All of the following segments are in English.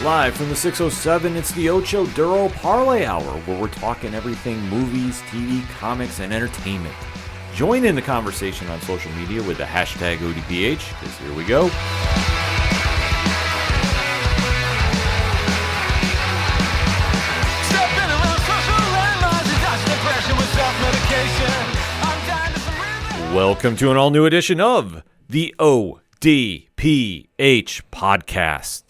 Live from the 607, it's the Ocho Duro Parlay Hour, where we're talking everything movies, TV, comics, and entertainment. Join in the conversation on social media with the hashtag ODPH, because here we go. Welcome to an all-new edition of the ODPH podcast.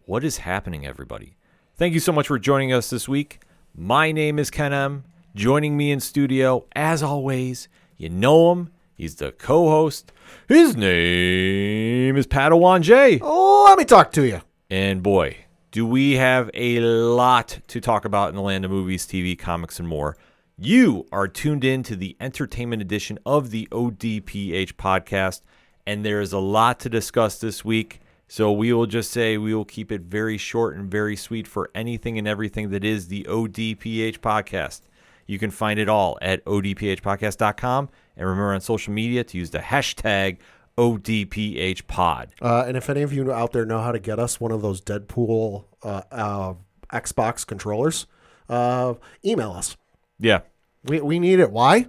What is happening, everybody? Thank you so much for joining us this week. My name is Ken M. Joining me in studio, as always, you know him. He's the co-host. His name is Padawan J. Oh, let me talk to you. And boy, do we have a lot to talk about in the land of movies, TV, comics, and more. You are tuned in to the entertainment edition of the ODPH podcast, and there is a lot to discuss this week. So we will just say we will keep it very short and very sweet for anything and everything that is the ODPH podcast. You can find it all at odphpodcast.com, and remember on social media to use the hashtag ODPHpod. And if any of you out there know how to get us one of those Deadpool Xbox controllers, email us. Yeah. We need it. Why?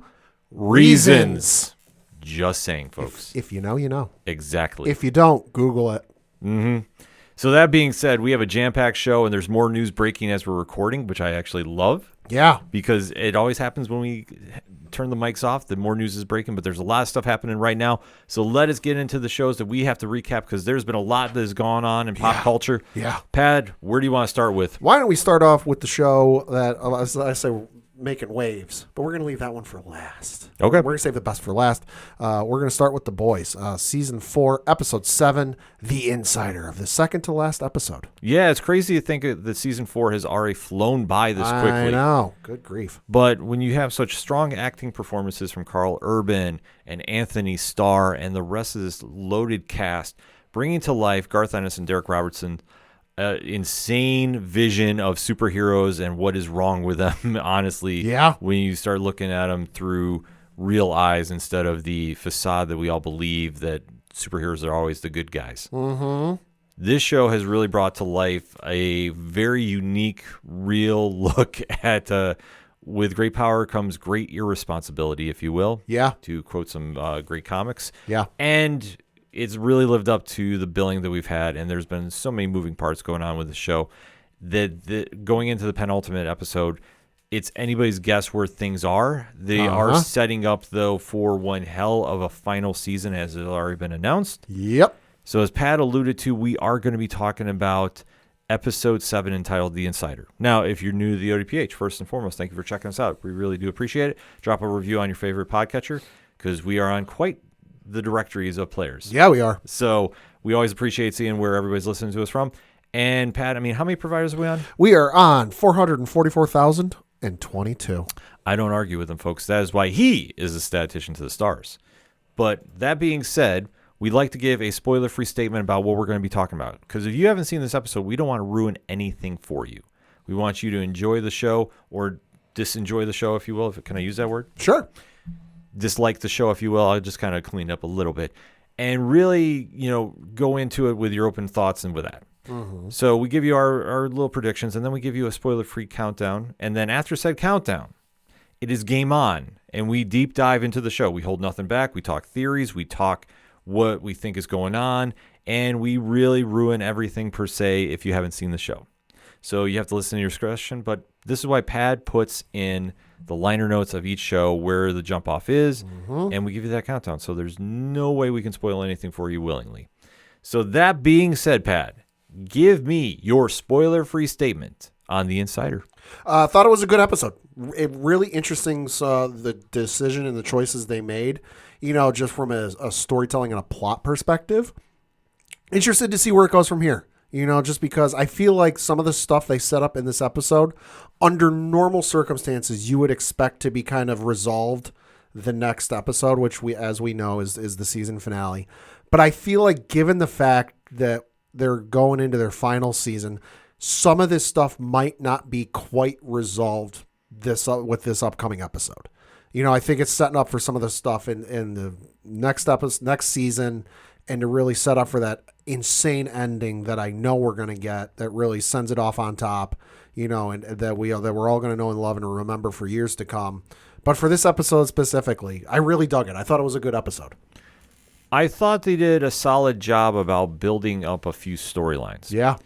Reasons. Just saying, folks. If you know, you know. Exactly. If you don't, Google it. Mm-hmm. So that being said, we have a jam-packed show, and there's more news breaking as we're recording, which I actually love. Yeah. Because it always happens when we turn the mics off, the more news is breaking, but there's a lot of stuff happening right now. So let us get into the shows that we have to recap, because there's been a lot that has gone on in pop culture. Yeah. Pad, where do you want to start with? Why don't we start off with the show that, as I say, making waves, but we're going to leave that one for last. Okay. We're going to save the best for last. We're going to start with The Boys, Season 4, Episode 7, The Insider, of the second to last episode. Yeah, it's crazy to think that Season 4 has already flown by this quickly. I know. Good grief. But when you have such strong acting performances from Carl Urban and Anthony Starr and the rest of this loaded cast, bringing to life Garth Ennis and Derek Robertson, insane vision of superheroes and what is wrong with them, honestly. Yeah. When you start looking at them through real eyes instead of the facade that we all believe that superheroes are always the good guys. Mm-hmm. This show has really brought to life a very unique, real look at with great power comes great irresponsibility, if you will. Yeah. To quote some great comics. Yeah. And it's really lived up to the billing that we've had, and there's been so many moving parts going on with the show that going into the penultimate episode, it's anybody's guess where things are. They are setting up, though, for one hell of a final season, as has already been announced. Yep. So as Pat alluded to, we are going to be talking about Episode 7 entitled The Insider. Now, if you're new to the ODPH, first and foremost, thank you for checking us out. We really do appreciate it. Drop a review on your favorite podcatcher, because we are on quite the directories of players. Yeah, we are. So we always appreciate seeing where everybody's listening to us from. And Pat, I mean, how many providers are we on? We are on 444,022. I don't argue with him, folks. That is why he is a statistician to the stars. But that being said, we'd like to give a spoiler-free statement about what we're going to be talking about. Because if you haven't seen this episode, we don't want to ruin anything for you. We want you to enjoy the show, or disenjoy the show, if you will. Can I use that word? Sure. Dislike the show, if you will. I'll just kind of clean up a little bit and really, go into it with your open thoughts and with that. Mm-hmm. So we give you our little predictions, and then we give you a spoiler-free countdown. And then after said countdown, it is game on, and we deep dive into the show. We hold nothing back. We talk theories. We talk what we think is going on, and we really ruin everything per se if you haven't seen the show. So you have to listen to your discretion, but this is why Pad puts in the liner notes of each show where the jump off is, and we give you that countdown. So there's no way we can spoil anything for you willingly. So that being said, Pad, give me your spoiler-free statement on The Insider. Thought it was a good episode. Really interesting, the decision and the choices they made, just from a storytelling and a plot perspective. Interested to see where it goes from here. Just because I feel like some of the stuff they set up in this episode, under normal circumstances, you would expect to be kind of resolved the next episode, which as we know, is the season finale. But I feel like given the fact that they're going into their final season, some of this stuff might not be quite resolved with this upcoming episode. I think it's setting up for some of the stuff in the next season and to really set up for that insane ending that I know we're going to get that really sends it off on top, and that we're all going to know and love and remember for years to come. But for this episode specifically, I really dug it. I thought it was a good episode. I thought they did a solid job about building up a few storylines. Yeah.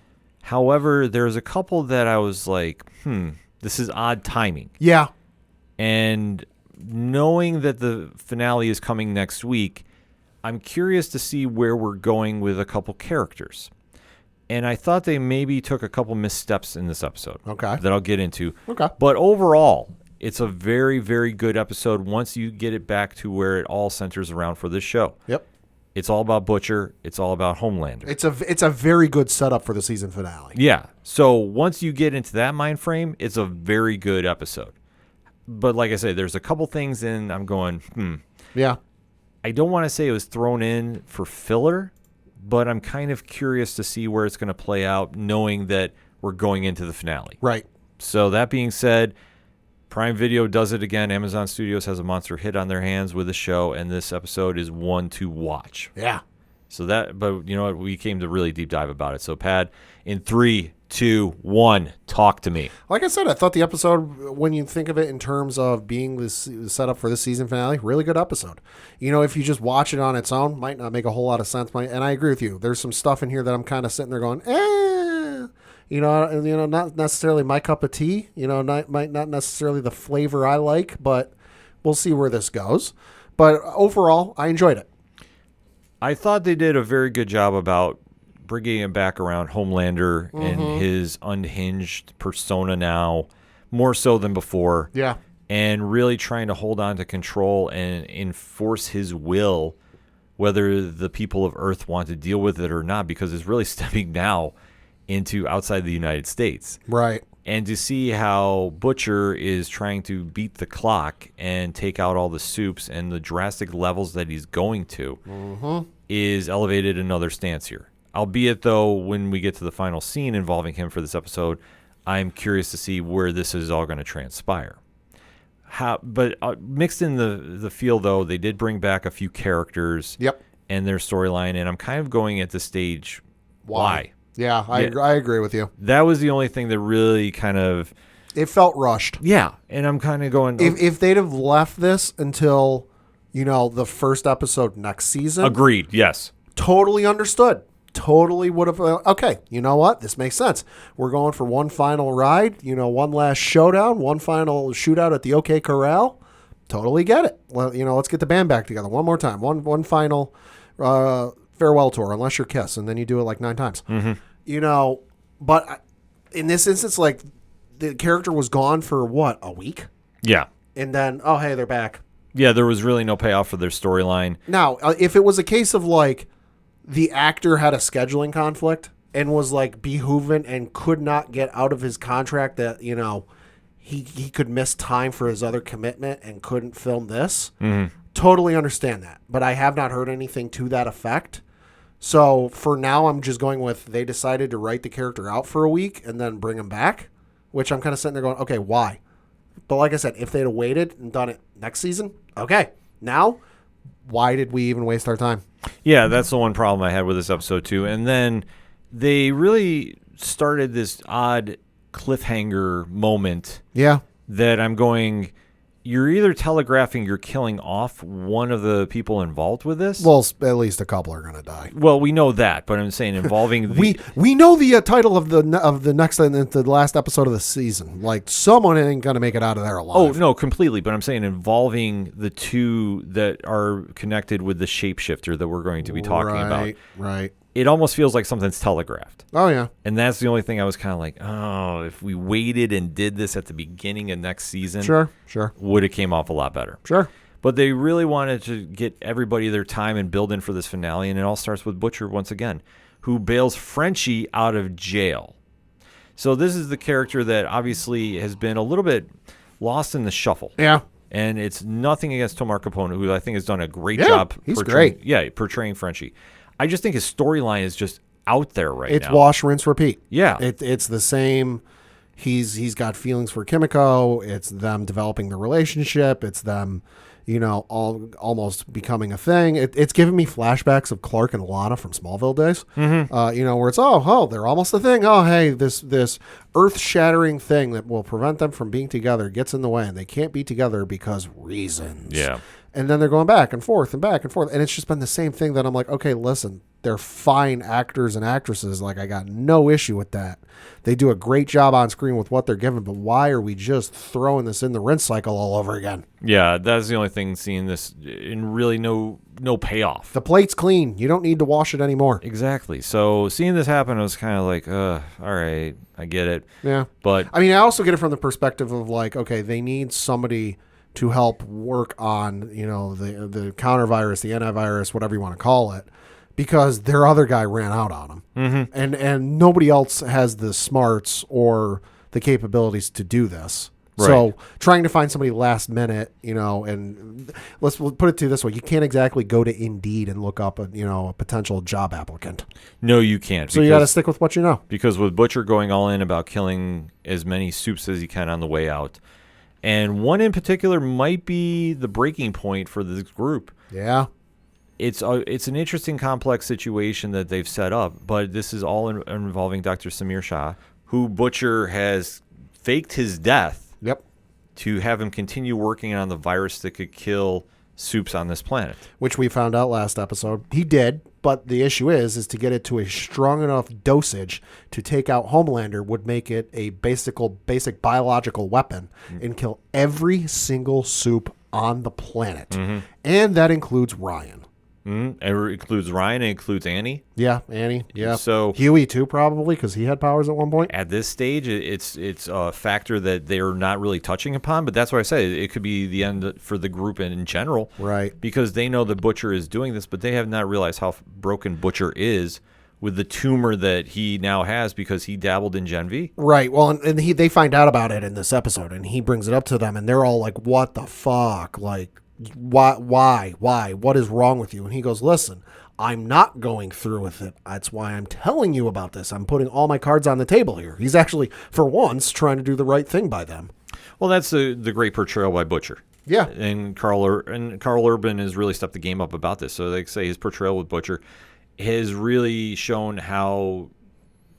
However, there's a couple that I was like, this is odd timing. Yeah. And knowing that the finale is coming next week, I'm curious to see where we're going with a couple characters. And I thought they maybe took a couple missteps in this episode. Okay. That I'll get into. Okay. But overall, it's a very, very good episode once you get it back to where it all centers around for this show. Yep. It's all about Butcher. It's all about Homelander. It's a very good setup for the season finale. Yeah. So once you get into that mind frame, it's a very good episode. But like I say, there's a couple things in I'm going, Yeah. I don't want to say it was thrown in for filler, but I'm kind of curious to see where it's going to play out knowing that we're going into the finale. Right. So that being said, Prime Video does it again. Amazon Studios has a monster hit on their hands with the show, and this episode is one to watch. Yeah. But you know what? We came to really deep dive about it. So, Pad, in 3, 2, 1, talk to me. Like I said, I thought the episode, when you think of it in terms of being this setup for this season finale, really good episode. If you just watch it on its own, might not make a whole lot of sense. And I agree with you. There's some stuff in here that I'm kind of sitting there going, not necessarily my cup of tea. Might not necessarily the flavor I like, but we'll see where this goes. But overall, I enjoyed it. I thought they did a very good job about bringing him back around Homelander and his unhinged persona now, more so than before. Yeah. And really trying to hold on to control and enforce his will, whether the people of Earth want to deal with it or not, because it's really stepping now into outside the United States. Right. And to see how Butcher is trying to beat the clock and take out all the soups and the drastic levels that he's going to is elevated another stance here. Albeit, though, when we get to the final scene involving him for this episode, I'm curious to see where this is all going to transpire. But mixed in the feel, though, they did bring back a few characters and their storyline, and I'm kind of going at this stage, why? Yeah, I agree with you. That was the only thing that really kind of... It felt rushed. Yeah, and I'm kind of going... If they'd have left this until, the first episode next season... Agreed, yes. Totally understood. Totally would have... Okay, you know what? This makes sense. We're going for one final ride, one last showdown, one final shootout at the OK Corral. Totally get it. Well, let's get the band back together one more time. One final... farewell tour, unless you're Kiss, and then you do it like 9 times. But in this instance, like, the character was gone for what, a week? Yeah. And then, oh, hey, they're back. Yeah, there was really no payoff for their storyline. Now, if it was a case of, like, the actor had a scheduling conflict and was, like, behooven and could not get out of his contract that, he could miss time for his other commitment and couldn't film this, totally understand that. But I have not heard anything to that effect. So for now, I'm just going with they decided to write the character out for a week and then bring him back, which I'm kind of sitting there going, okay, why? But like I said, if they'd have waited and done it next season, okay. Now, why did we even waste our time? Yeah, that's the one problem I had with this episode too. And then they really started this odd cliffhanger moment. Yeah. That I'm going... You're either telegraphing you're killing off one of the people involved with this. Well, at least a couple are going to die. Well, we know that, but I'm saying involving the... we know the title of the next the last episode of the season. Like, someone ain't going to make it out of there alive. Oh, no, completely. But I'm saying involving the two that are connected with the shapeshifter that we're going to be talking about. Right. It almost feels like something's telegraphed. Oh, yeah. And that's the only thing I was kind of like, oh, if we waited and did this at the beginning of next season, sure, would have came off a lot better. Sure. But they really wanted to get everybody their time and build in for this finale, and it all starts with Butcher once again, who bails Frenchie out of jail. So this is the character that obviously has been a little bit lost in the shuffle. Yeah. And it's nothing against Tomar Capone, who I think has done a great job. He's great. Yeah, portraying Frenchie. I just think his storyline is just out there right now. It's wash, rinse, repeat. Yeah. It's the same. He's got feelings for Kimiko. It's them developing the relationship. It's them, almost becoming a thing. It's giving me flashbacks of Clark and Lana from Smallville days. Where it's they're almost a thing. Oh, hey, this earth-shattering thing that will prevent them from being together gets in the way, and they can't be together because reasons. Yeah. And then they're going back and forth and back and forth, and it's just been the same thing that I'm like, okay, listen, they're fine actors and actresses. Like, I got no issue with that. They do a great job on screen with what they're given, but why are we just throwing this in the rinse cycle all over again? Yeah, that's the only thing, seeing this in really no payoff. The plate's clean. You don't need to wash it anymore. Exactly. So seeing this happen, I was kind of like, all right, I get it. Yeah. But I mean, I also get it from the perspective of like, okay, they need somebody to help work on, the counter-virus, the antivirus, whatever you want to call it, because their other guy ran out on them. And nobody else has the smarts or the capabilities to do this. Right. So trying to find somebody last minute, and we'll put it to you this way. You can't exactly go to Indeed and look up a potential job applicant. No, you can't. So you got to stick with what you know. Because with Butcher going all in about killing as many Supes as he can on the way out, and one in particular might be the breaking point for this group. Yeah. It's an interesting, complex situation that they've set up, but this is all involving Dr. Samir Shah, who Butcher has faked his death. Yep. To have him continue working on the virus that could kill Supes on this planet. Which we found out last episode. He did, but the issue is to get it to a strong enough dosage to take out Homelander would make it a basic biological weapon and kill every single Supe on the planet. And that includes Ryan. It includes Ryan. It includes Annie. Yeah, Annie. Yeah. So Huey too, probably, because he had powers at one point. At this stage, it's a factor that they're not really touching upon. But that's why I say it could be the end for the group in general, right? Because they know the Butcher is doing this, but they have not realized how broken Butcher is with the tumor that he now has because he dabbled in Gen V. Right. Well, and they find out about it in this episode, and he brings it up to them, and they're all like, "What the fuck? Like." Why? What is wrong with you? And he goes, listen, I'm not going through with it. That's why I'm telling you about this. I'm putting all my cards on the table here. He's actually, for once, trying to do the right thing by them. Well, that's the great portrayal by Butcher. Yeah. And Carl Urban has really stepped the game up about this. So they say his portrayal with Butcher has really shown how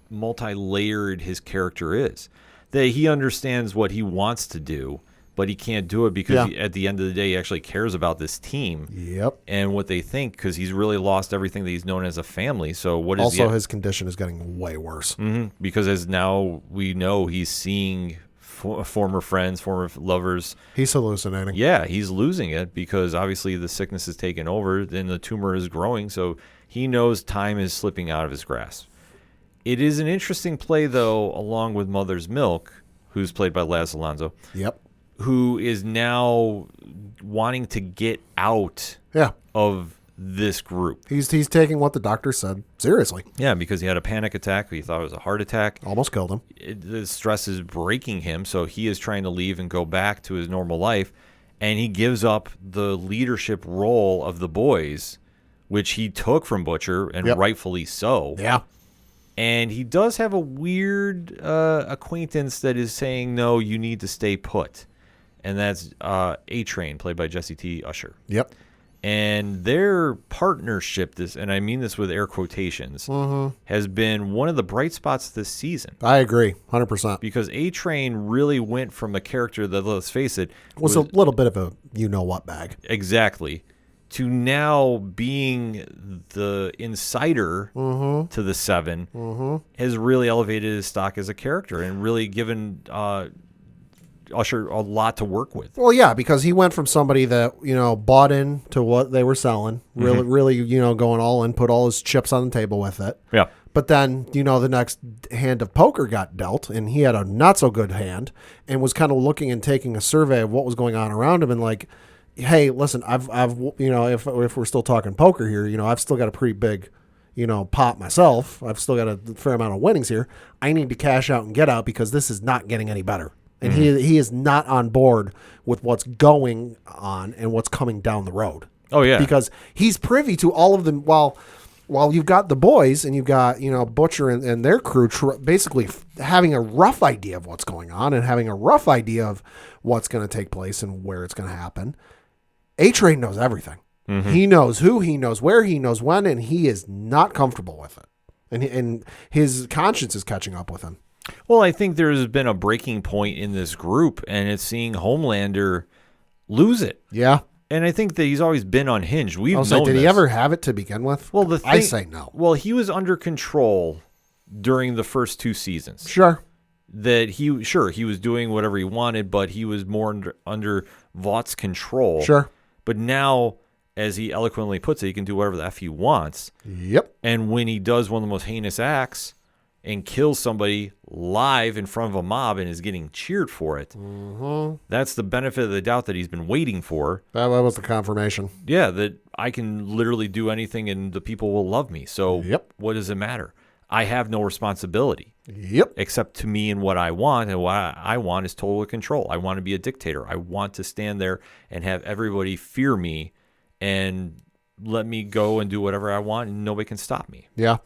multi-layered his character is. That he understands what he wants to do, but he can't do it because at the end of the day, he actually cares about this team. Yep. And what they think, because he's really lost everything that he's known as a family. So what is also his condition is getting way worse. Because as now we know, he's seeing former friends, former lovers. He's hallucinating. Yeah, he's losing it because obviously the sickness has taken over and the tumor is growing. So he knows time is slipping out of his grasp. It is an interesting play, though, along with Mother's Milk, who's played by Laz Alonso. Yep. Who is now wanting to get out of this group. He's taking what the doctor said seriously. Yeah, because he had a panic attack. He thought it was a heart attack. Almost killed him. The stress is breaking him, so he is trying to leave and go back to his normal life. And he gives up the leadership role of the boys, which he took from Butcher, and rightfully so. Yeah. And he does have a weird acquaintance that is saying, no, you need to stay put. And that's A-Train, played by Jesse T. Usher. Yep. And their partnership, and I mean this with air quotations, has been one of the bright spots this season. I agree, 100%. Because A-Train really went from a character that, let's face it, was a little bit of a you-know-what bag. Exactly. To now being the insider to the Seven has really elevated his stock as a character and really given Usher a lot to work with. Well, yeah, because he went from somebody that, bought into what they were selling, really, going all in, put all his chips on the table with it. Yeah. But then, the next hand of poker got dealt, and he had a not so good hand and was kind of looking and taking a survey of what was going on around him and like, hey, listen, I've if we're still talking poker here, I've still got a pretty big, pot myself. I've still got a fair amount of winnings here. I need to cash out and get out because this is not getting any better. And he is not on board with what's going on and what's coming down the road. Oh, yeah. Because he's privy to all of them. While you've got the boys and you've got, Butcher and their crew basically having a rough idea of what's going on and having a rough idea of what's going to take place and where it's going to happen. A-Train knows everything. Mm-hmm. He knows who, he knows where, he knows when, and he is not comfortable with it. And his conscience is catching up with him. Well, I think there's been a breaking point in this group, and it's seeing Homelander lose it. Yeah. And I think that he's always been unhinged. We've known Did this. he ever have it to begin with? Well, I say no. Well, he was under control during the first 2 seasons. Sure. That he was doing whatever he wanted, but he was more under Vought's control. Sure. But now, as he eloquently puts it, he can do whatever the F he wants. Yep. And when he does one of the most heinous acts and kills somebody live in front of a mob and is getting cheered for it, that's the benefit of the doubt that he's been waiting for. That was the confirmation. Yeah, that I can literally do anything and the people will love me. So what does it matter? I have no responsibility. Yep. Except to me and what I want. And what I want is total control. I want to be a dictator. I want to stand there and have everybody fear me and let me go and do whatever I want and nobody can stop me. Yeah.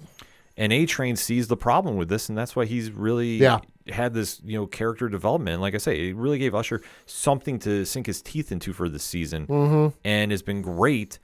And A-Train sees the problem with this, and that's why he's really had this, character development. And like I say, it really gave Usher something to sink his teeth into for this season, and it's been great.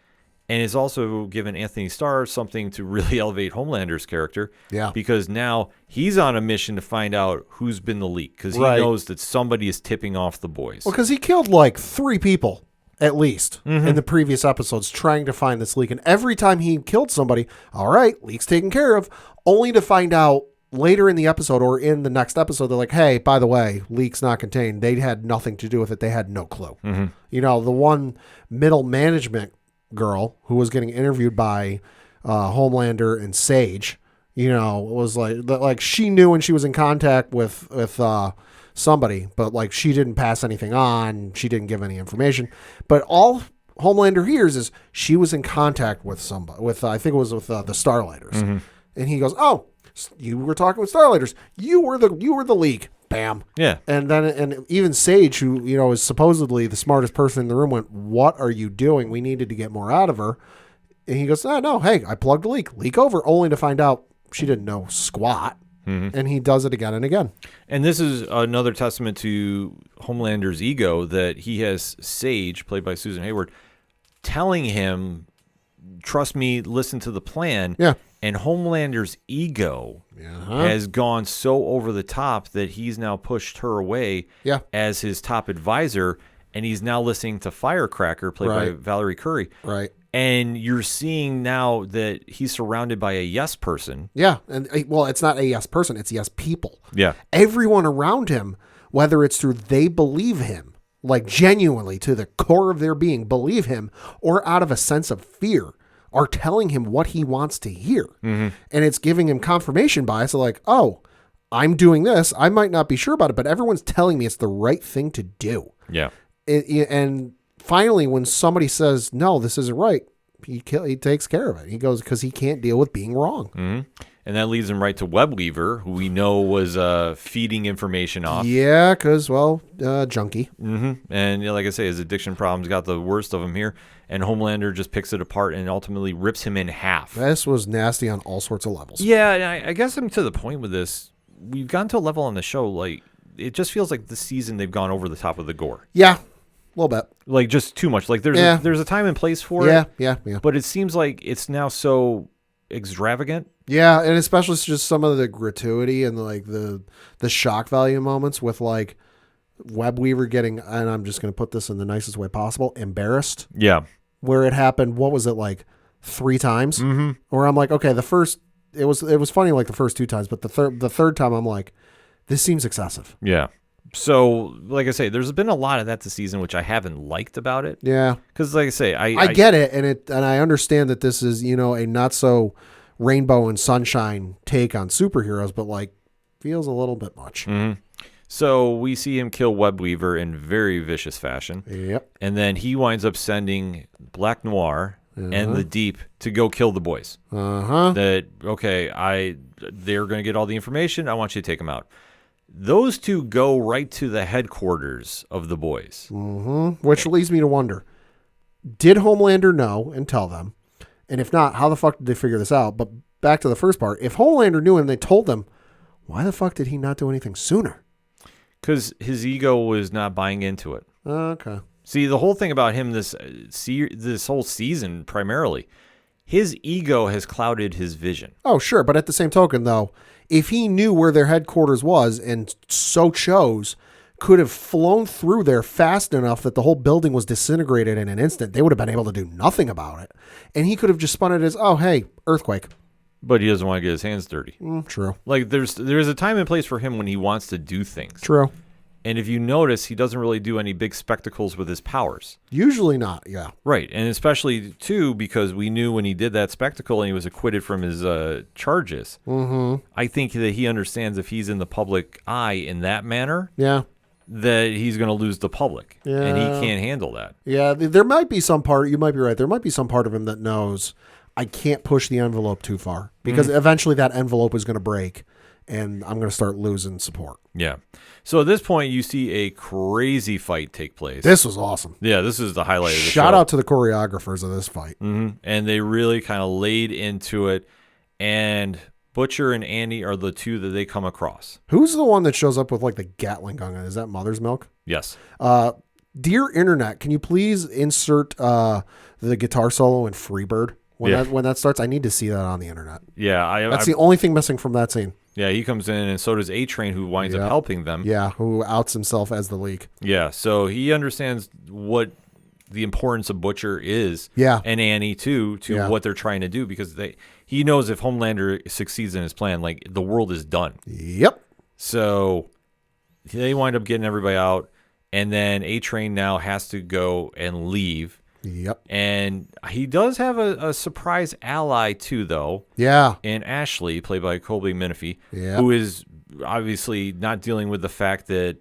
And it's also given Anthony Starr something to really elevate Homelander's character. Yeah. Because now he's on a mission to find out who's been the leak, because he knows that somebody is tipping off the boys. Well, because he killed like 3 people. At least in the previous episodes, trying to find this leak. And every time he killed somebody, all right, leak's taken care of, only to find out later in the episode or in the next episode, they're like, hey, by the way, leak's not contained. They had nothing to do with it. They had no clue. The one middle management girl who was getting interviewed by Homelander and Sage, was like she knew when she was in contact with somebody, but like she didn't pass anything on. She didn't give any information. But all Homelander hears is she was in contact with somebody, I think it was with the Starlighters. And he goes, oh, you were talking with Starlighters. You were the League. Bam. Yeah. And even Sage, who, is supposedly the smartest person in the room, went, what are you doing? We needed to get more out of her. And he goes, oh, no, hey, I plugged a leak over, only to find out she didn't know squat. And he does it again and again. And this is another testament to Homelander's ego, that he has Sage, played by Susan Hayward, telling him, trust me, listen to the plan. Yeah. And Homelander's ego has gone so over the top that he's now pushed her away as his top advisor, and he's now listening to Firecracker, played by Valerie Curry. Right. And you're seeing now that he's surrounded by a yes person. Yeah. And well, it's not a yes person, it's yes people. Yeah. Everyone around him, whether it's through they believe him, like genuinely to the core of their being, believe him, or out of a sense of fear, are telling him what he wants to hear. And it's giving him confirmation bias of like, oh, I'm doing this. I might not be sure about it, but everyone's telling me it's the right thing to do. Yeah. And finally, when somebody says, no, this isn't right, he takes care of it. He goes, because he can't deal with being wrong. And that leads him right to Webweaver, who we know was feeding information off. Yeah, because, junkie. And like I say, his addiction problems got the worst of him here. And Homelander just picks it apart and ultimately rips him in half. This was nasty on all sorts of levels. Yeah, and I guess I'm to the point with this. We've gotten to a level on the show, like, it just feels like this season they've gone over the top of the gore. Yeah, a little bit. Like, just too much. Like, there's a time and place for it. Yeah. But it seems like it's now so extravagant. Yeah, and especially just some of the gratuity and like the shock value moments with like Webweaver getting, and I'm just going to put this in the nicest way possible, embarrassed. Yeah. Where it happened, what was it, like 3 times? Where I'm like, okay, it was funny like the first 2 times, but the third time I'm like, this seems excessive. Yeah. So, like I say, there's been a lot of that this season, which I haven't liked about it. Yeah. Because, like I say, I get it, and I understand that this is, a not so rainbow and sunshine take on superheroes, but like feels a little bit much. So we see him kill Webweaver in very vicious fashion. Yep. And then he winds up sending Black Noir and the Deep to go kill the boys. That, okay, they're going to get all the information. I want you to take them out. Those two go right to the headquarters of the boys. Which leads me to wonder, did Homelander know and tell them? And if not, how the fuck did they figure this out? But back to the first part, if Homelander knew and they told them, why the fuck did he not do anything sooner? Because his ego was not buying into it. Okay. See, the whole thing about him this whole season, primarily, his ego has clouded his vision. Oh, sure. But at the same token, though, if he knew where their headquarters was and so chose, could have flown through there fast enough that the whole building was disintegrated in an instant, they would have been able to do nothing about it. And he could have just spun it as, oh, hey, earthquake. But he doesn't want to get his hands dirty. True. Like, there's a time and place for him when he wants to do things. True. And if you notice, he doesn't really do any big spectacles with his powers. Usually not, yeah. Right. And especially, too, because we knew when he did that spectacle and he was acquitted from his charges. Mm-hmm. I think that he understands if he's in the public eye in that manner, that he's going to lose the public. Yeah. And he can't handle that. Yeah, there might be some part, you might be right, there might be some part of him that knows I can't push the envelope too far because eventually that envelope is going to break. And I'm going to start losing support. Yeah. So at this point, you see a crazy fight take place. This was awesome. Yeah, this is the highlight of the show. Shout out to the choreographers of this fight. Mm-hmm. And they really kind of laid into it. And Butcher and Andy are the two that they come across. Who's the one that shows up with like the Gatling gun? Is that Mother's Milk? Yes. Dear Internet, can you please insert the guitar solo in Freebird? When that starts, I need to see that on the internet. Yeah. That's the only thing missing from that scene. Yeah, he comes in, and so does A-Train, who winds up helping them. Yeah, who outs himself as the leak. Yeah, so he understands what the importance of Butcher is, and Annie, too, to what they're trying to do, because he knows if Homelander succeeds in his plan, like, the world is done. Yep. So they wind up getting everybody out, and then A-Train now has to go and leave. Yep. And he does have a surprise ally, too, though. Yeah. And Ashley, played by Colby Minifie, who is obviously not dealing with the fact that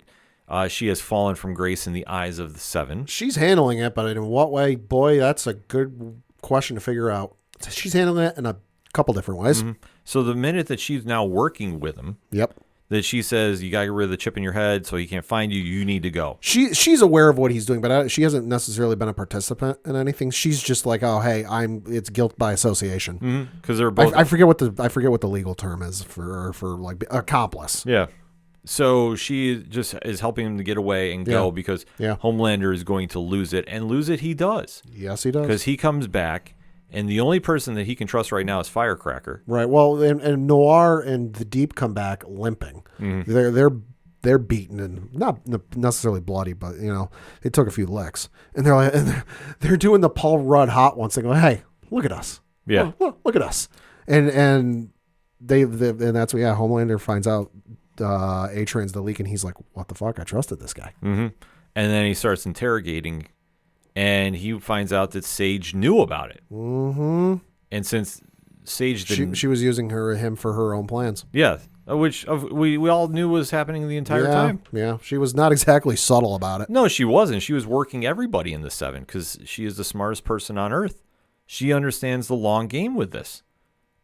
she has fallen from grace in the eyes of the Seven. She's handling it, but in what way? Boy, that's a good question to figure out. She's handling it in a couple different ways. Mm-hmm. So the minute that she's now working with him, that she says, you got to get rid of the chip in your head so he can't find you, you need to go. She's aware of what he's doing, but she hasn't necessarily been a participant in anything. She's just like, oh, hey, it's guilt by association. Because they're both... I forget what the legal term is for like accomplice. Yeah. So she just is helping him to get away and go because Homelander is going to lose it. And lose it he does. Yes, he does. Because he comes back. And the only person that he can trust right now is Firecracker. Right. Well, and Noir and the Deep come back limping. Mm-hmm. They're beaten and not necessarily bloody, but they took a few licks. And they're like, they're doing the Paul Rudd hot ones. They go, hey, look at us. Yeah. Look at us. And that's what Homelander finds out A-Train's the leak, and he's like, what the fuck? I trusted this guy. Mm-hmm. And then he starts interrogating. And he finds out that Sage knew about it. Mm-hmm. And since Sage didn't... She was using him for her own plans. Yeah, which we all knew was happening the entire time. Yeah, she was not exactly subtle about it. No, she wasn't. She was working everybody in the Seven because she is the smartest person on Earth. She understands the long game with this.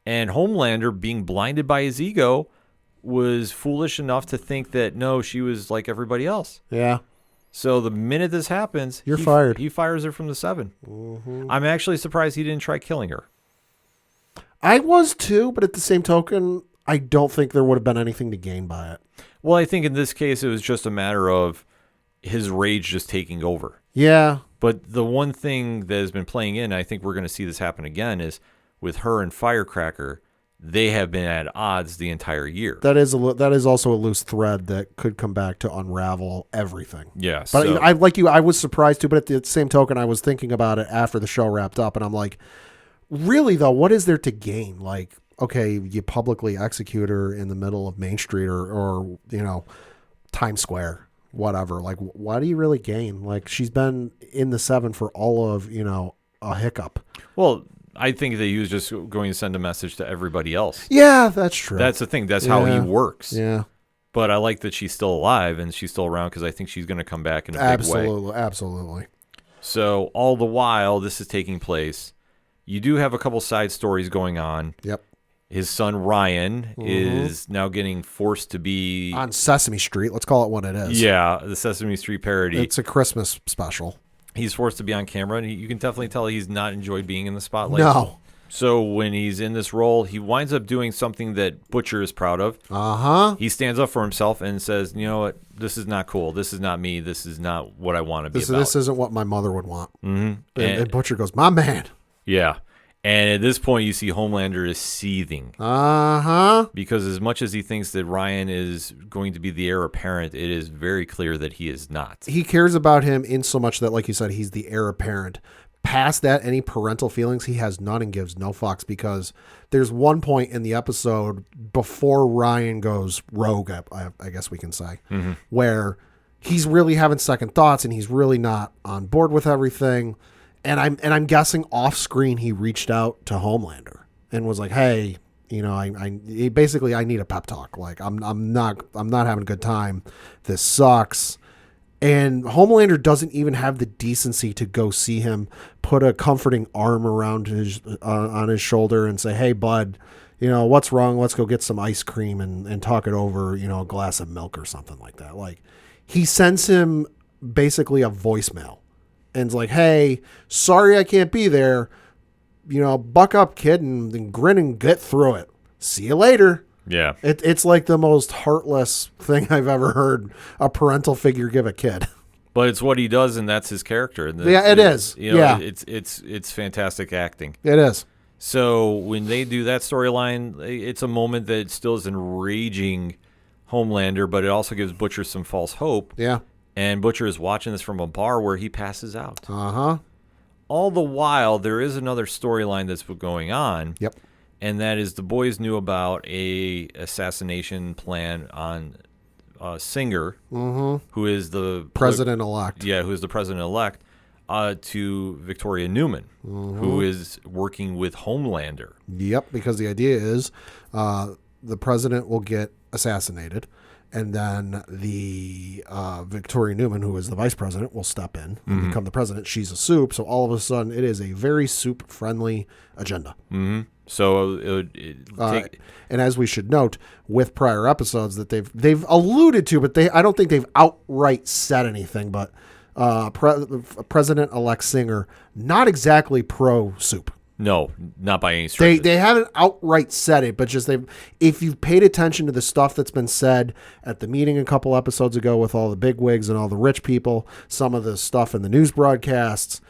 And Homelander, being blinded by his ego, was foolish enough to think that, no, she was like everybody else. Yeah. So the minute this happens, you're fired. He fires her from the Seven. Mm-hmm. I'm actually surprised he didn't try killing her. I was too, but at the same token, I don't think there would have been anything to gain by it. Well, I think in this case, it was just a matter of his rage just taking over. Yeah. But the one thing that has been playing in, I think we're going to see this happen again, is with her and Firecracker, they have been at odds the entire year. That is also a loose thread that could come back to unravel everything. Yeah. But I was surprised too, but at the same token, I was thinking about it after the show wrapped up, and I'm like, really though, what is there to gain? Like, okay, you publicly execute her in the middle of Main Street or Times Square, whatever. Like, what do you really gain? Like, she's been in the Seven for all of, a hiccup. Well, I think that he was just going to send a message to everybody else. Yeah, that's true. That's the thing. That's how he works. Yeah. But I like that she's still alive and she's still around because I think she's going to come back in a big way. Absolutely. So all the while this is taking place, you do have a couple side stories going on. Yep. His son Ryan is now getting forced to be... on Sesame Street. Let's call it what it is. Yeah, the Sesame Street parody. It's a Christmas special. He's forced to be on camera, and you can definitely tell he's not enjoyed being in the spotlight. No. So when he's in this role, he winds up doing something that Butcher is proud of. He stands up for himself and says, you know what, this is not cool. This is not me. This is not what I want to be about. This isn't what my mother would want. Mm-hmm. And Butcher goes, my man. Yeah. And at this point, you see Homelander is seething. Because as much as he thinks that Ryan is going to be the heir apparent, it is very clear that he is not. He cares about him in so much that, like you said, he's the heir apparent. Past that, any parental feelings, he has none and gives no fucks, because there's one point in the episode before Ryan goes rogue, I guess we can say, where he's really having second thoughts and he's really not on board with everything. And I'm guessing off screen he reached out to Homelander and was like, hey, you know, I need a pep talk. Like I'm not having a good time. This sucks. And Homelander doesn't even have the decency to go see him, put a comforting arm around on his shoulder and say, hey, bud, you know, what's wrong? Let's go get some ice cream and talk it over, you know, a glass of milk or something like that. Like, he sends him basically a voicemail and is like, hey, sorry I can't be there. You know, buck up, kid, and grin and get through it. See you later. Yeah. It's like the most heartless thing I've ever heard a parental figure give a kid. But it's what he does, and that's his character. And yeah, it is. You know, yeah. It's fantastic acting. It is. So when they do that storyline, it's a moment that still is enraging Homelander, but it also gives Butcher some false hope. Yeah. And Butcher is watching this from a bar where he passes out. Uh-huh. All the while, there is another storyline that's going on. Yep. And that is the boys knew about a assassination plan on Singer, who is the president-elect. Yeah, who is the president-elect, to Victoria Newman, who is working with Homelander. Yep, because the idea is the president will get assassinated, and then the Victoria Newman, who is the vice president, will step in and become the president. She's a soup, so all of a sudden it is a very soup-friendly agenda. So it would take... and as we should note, with prior episodes that they've alluded to, but I don't think they've outright said anything, but President-elect Singer, not exactly pro-soup. No, not by any stretch. They haven't outright said it, but just if you've paid attention to the stuff that's been said at the meeting a couple episodes ago with all the bigwigs and all the rich people, some of the stuff in the news broadcasts,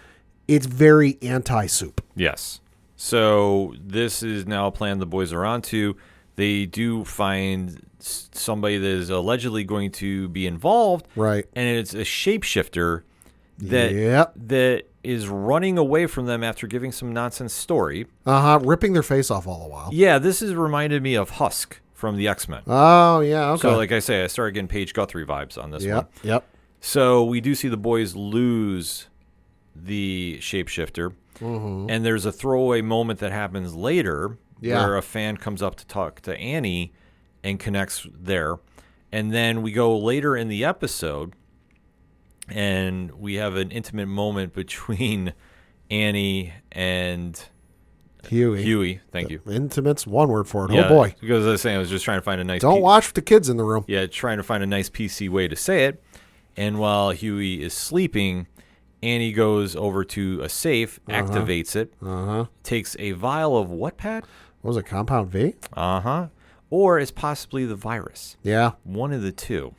it's very anti-soup. Yes. So this is now a plan the boys are onto. They do find somebody that is allegedly going to be involved. Right. And it's a shapeshifter that is running away from them after giving some nonsense story. Ripping their face off all the while. Yeah, this has reminded me of Husk from the X-Men. Oh, yeah, okay. So like I say, I started getting Paige Guthrie vibes on this one. Yep. So we do see the boys lose the shapeshifter. And there's a throwaway moment that happens later where a fan comes up to talk to Annie and connects there. And then we go later in the episode and we have an intimate moment between Annie and Huey. Thank you. Intimate's one word for it. Yeah, oh, boy. Because as I was saying, I was just trying to find a nice... Don't watch with the kids in the room. Yeah, trying to find a nice PC way to say it. And while Huey is sleeping... Annie goes over to a safe, activates it, takes a vial of what, Pat? What was it, Compound V? Or it's possibly the virus. Yeah. One of the two.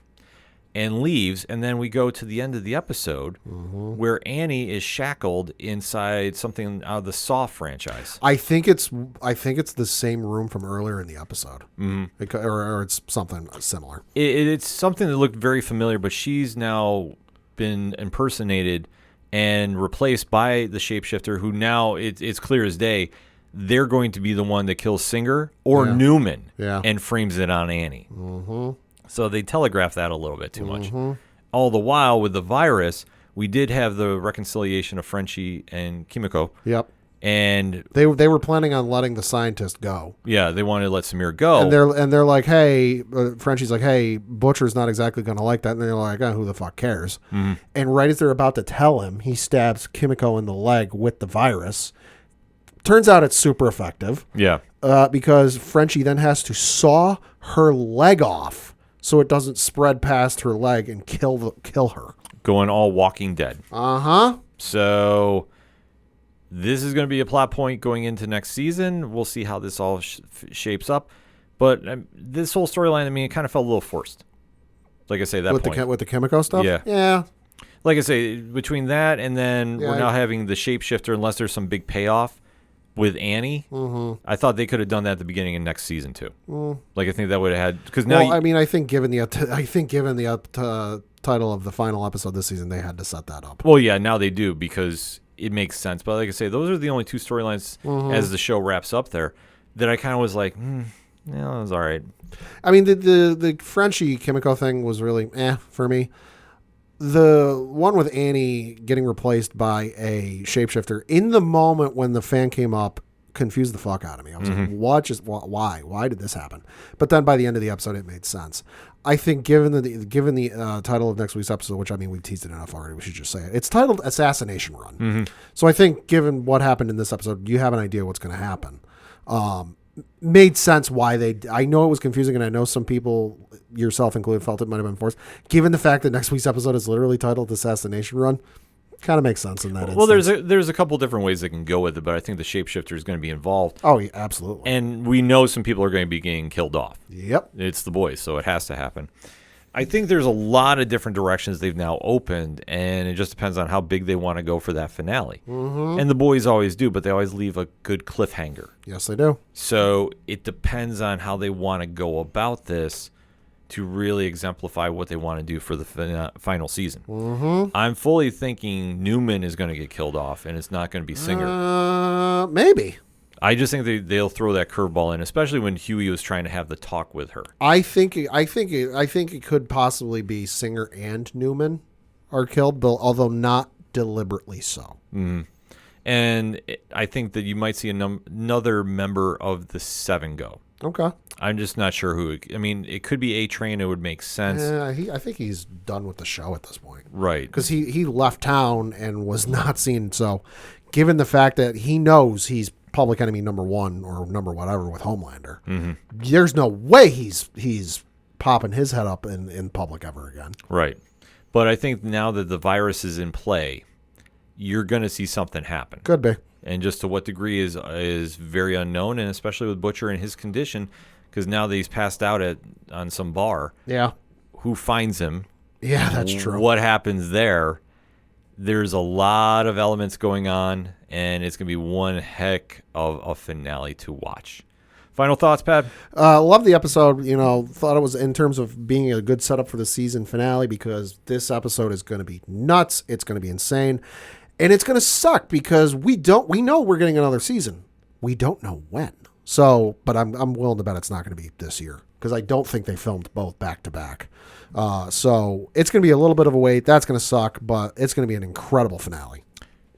And leaves, and then we go to the end of the episode where Annie is shackled inside something out of the Saw franchise. I think it's the same room from earlier in the episode. Or it's something similar. It's something that looked very familiar, but she's now been impersonated and replaced by the shapeshifter, who now it's clear as day they're going to be the one that kills Singer or Newman and frames it on Annie. So they telegraph that a little bit too much. All the while with the virus, we did have the reconciliation of Frenchie and Kimiko. Yep. And they were planning on letting the scientist go. Yeah, they wanted to let Samir go. And they're like, hey, Frenchie's like, hey, Butcher's not exactly going to like that. And they're like, oh, who the fuck cares? And right as they're about to tell him, he stabs Kimiko in the leg with the virus. Turns out it's super effective. Yeah. Because Frenchie then has to saw her leg off so it doesn't spread past her leg and kill her. Going all Walking Dead. Uh-huh. So This is going to be a plot point going into next season. We'll see how this all shapes up. But this whole storyline, I mean, it kind of felt a little forced. Like I say, that with point. with the Kimiko stuff? Yeah. Yeah. Like I say, between that and then we're now having the shapeshifter, unless there's some big payoff with Annie. Mm-hmm. I thought they could have done that at the beginning of next season too. Like I think that would have had because now. Well, I mean, I think given the title of the final episode this season, they had to set that up. Well, yeah, now they do because it makes sense. But like I say, those are the only two storylines as the show wraps up there that I kind of was like, yeah, that was all right. I mean, the Frenchie Kimiko thing was really for me. The one with Annie getting replaced by a shapeshifter in the moment when the fan came up confused the fuck out of me. I was like, why did this happen? But then by the end of the episode, it made sense. I think given the title of next week's episode, which I mean, we've teased it enough already, we should just say it. It's titled Assassination Run. So I think given what happened in this episode, you have an idea what's going to happen. Made sense why I know it was confusing, and I know some people, yourself included, felt it might have been forced. Given the fact that next week's episode is literally titled Assassination Run, kind of makes sense in that instance. Well, there's a couple different ways they can go with it, but I think the shapeshifter is going to be involved. Oh, yeah, absolutely. And we know some people are going to be getting killed off. Yep. It's the boys, so it has to happen. I think there's a lot of different directions they've now opened, and it just depends on how big they want to go for that finale. And the boys always do, but they always leave a good cliffhanger. Yes, they do. So it depends on how they want to go about this to really exemplify what they want to do for the final season. I'm fully thinking Newman is going to get killed off, and it's not going to be Singer. Maybe. I just think they'll throw that curveball in, especially when Huey was trying to have the talk with her. I think it could possibly be Singer and Newman are killed, but although not deliberately so. And I think that you might see another member of the Seven go. Okay. I'm just not sure who. I mean, it could be A-Train. It would make sense. I think he's done with the show at this point. Right. Because he left town and was not seen. So given the fact that he knows he's public enemy number one or number whatever with Homelander, there's no way he's popping his head up in public ever again. Right. But I think now that the virus is in play, you're going to see something happen. Could be. And just to what degree is very unknown, and especially with Butcher and his condition, because now that he's passed out on some bar. Yeah. Who finds him? Yeah, that's true. What happens there? There's a lot of elements going on, and it's going to be one heck of a finale to watch. Final thoughts, Pat? Love the episode. Thought it was in terms of being a good setup for the season finale because this episode is going to be nuts. It's going to be insane. And it's going to suck because we know we're getting another season. We don't know when. So, but I'm willing to bet it's not going to be this year because I don't think they filmed both back to back. So it's going to be a little bit of a wait. That's going to suck, but it's going to be an incredible finale.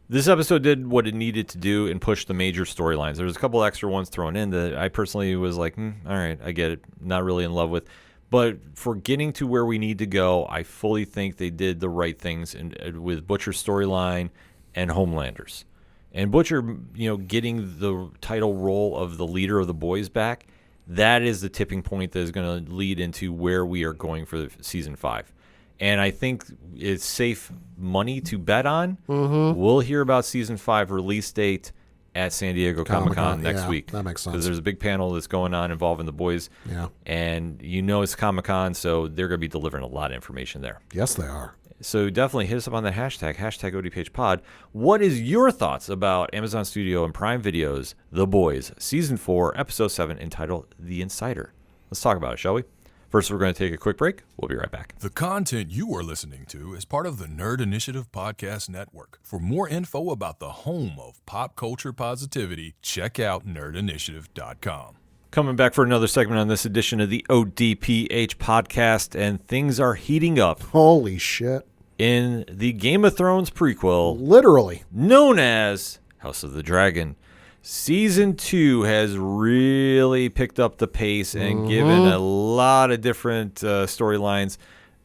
This episode did what it needed to do and push the major storylines. There was a couple extra ones thrown in that I personally was like, all right, I get it. Not really in love with. But for getting to where we need to go, I fully think they did the right things with Butcher's storyline and Homelander's. And Butcher, getting the title role of the leader of the boys back, that is the tipping point that is going to lead into where we are going for season 5. And I think it's safe money to bet on. We'll hear about season 5 release date at San Diego Comic-Con next week. That makes sense. Because there's a big panel that's going on involving the boys. Yeah. And it's Comic-Con, so they're going to be delivering a lot of information there. Yes, they are. So definitely hit us up on the hashtag ODPH pod. What is your thoughts about Amazon Studio and Prime Video's The Boys, Season 4, Episode 7, entitled The Insider? Let's talk about it, shall we? First, we're going to take a quick break. We'll be right back. The content you are listening to is part of the Nerd Initiative Podcast Network. For more info about the home of pop culture positivity, check out nerdinitiative.com. Coming back for another segment on this edition of the ODPH podcast, and things are heating up. Holy shit. In the Game of Thrones prequel, literally known as House of the Dragon. Season 2 has really picked up the pace and given a lot of different storylines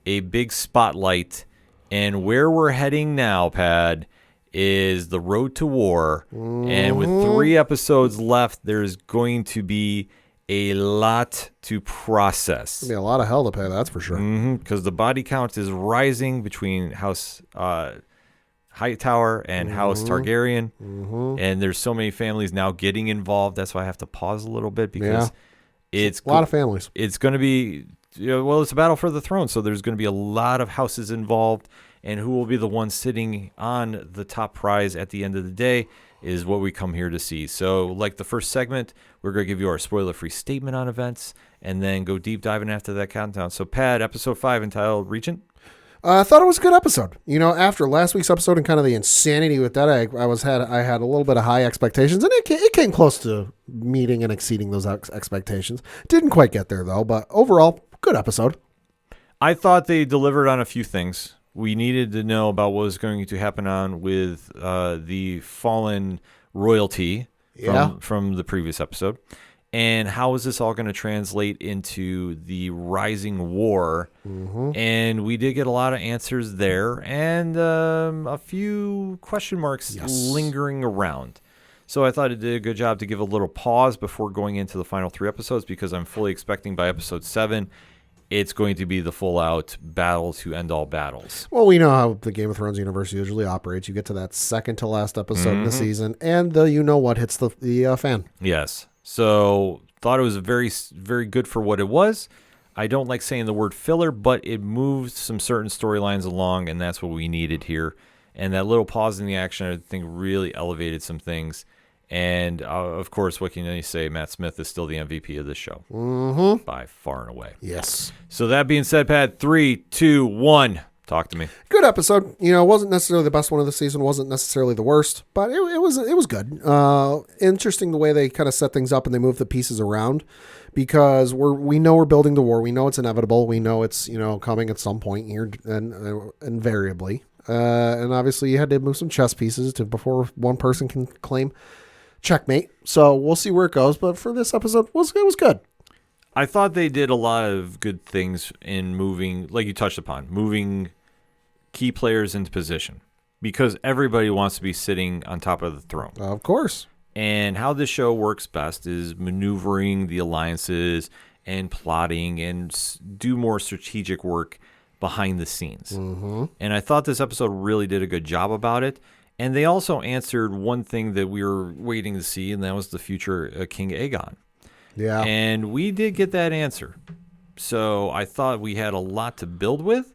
a big spotlight. And where we're heading now, Pad, is the road to war. And with 3 episodes left, there's going to be a lot to process. There'll be a lot of hell to pay, that's for sure. Because the body count is rising between House Hightower and House Targaryen. And there's so many families now getting involved. That's why I have to pause a little bit because it's a lot of families. It's going to be, it's a battle for the throne. So there's going to be a lot of houses involved. And who will be the one sitting on the top prize at the end of the day is what we come here to see. So like the first segment, we're going to give you our spoiler-free statement on events and then go deep diving after that countdown. So Pat, episode 5 entitled Regent. I thought it was a good episode. After last week's episode and kind of the insanity with that, I had a little bit of high expectations, and it came close to meeting and exceeding those expectations. Didn't quite get there, though, but overall, good episode. I thought they delivered on a few things. We needed to know about what was going to happen on with the fallen royalty from the previous episode. And how is this all going to translate into the rising war? And we did get a lot of answers there and a few question marks lingering around. So I thought it did a good job to give a little pause before going into the final 3 episodes because I'm fully expecting by episode 7 it's going to be the full-out battle to end all battles. Well, we know how the Game of Thrones universe usually operates. You get to that second to last episode in the season, and the hits the fan. Yes. So thought it was very, very good for what it was. I don't like saying the word filler, but it moved some certain storylines along, and that's what we needed here. And that little pause in the action, I think, really elevated some things. And, of course, what can you say? Matt Smith is still the MVP of this show. By far and away. Yes. So that being said, Pat, 3, 2, 1. Talk to me. Good episode. It wasn't necessarily the best one of the season. Wasn't necessarily the worst, but it was good. Interesting the way they kind of set things up and they move the pieces around because we know we're building the war. We know it's inevitable. We know it's coming at some point here and invariably. And obviously you had to move some chess pieces before one person can claim checkmate. So we'll see where it goes. But for this episode, it was good. I thought they did a lot of good things in moving, like you touched upon, moving key players into position because everybody wants to be sitting on top of the throne. Of course. And how this show works best is maneuvering the alliances and plotting and do more strategic work behind the scenes. And I thought this episode really did a good job about it. And they also answered one thing that we were waiting to see, and that was the future King Aegon. Yeah. And we did get that answer. So I thought we had a lot to build with,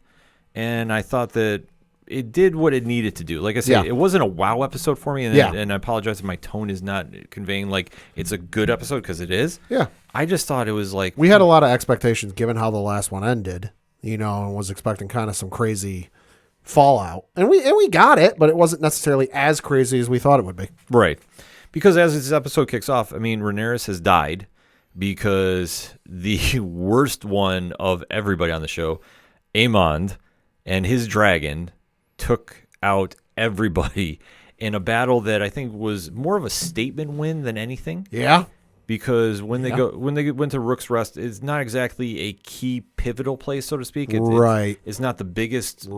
and I thought that it did what it needed to do. Like I said, it wasn't a wow episode for me, and I apologize if my tone is not conveying like it's a good episode because it is. Yeah. I just thought it was like... We had a lot of expectations given how the last one ended, and was expecting kind of some crazy fallout. And we got it, but it wasn't necessarily as crazy as we thought it would be. Right. Because as this episode kicks off, Rhaenyra has died because the worst one of everybody on the show, Aemond and his dragon, took out everybody in a battle that I think was more of a statement win than anything. Yeah. Because when they went to Rook's Rest, it's not exactly a key pivotal place, so to speak. It's not the biggest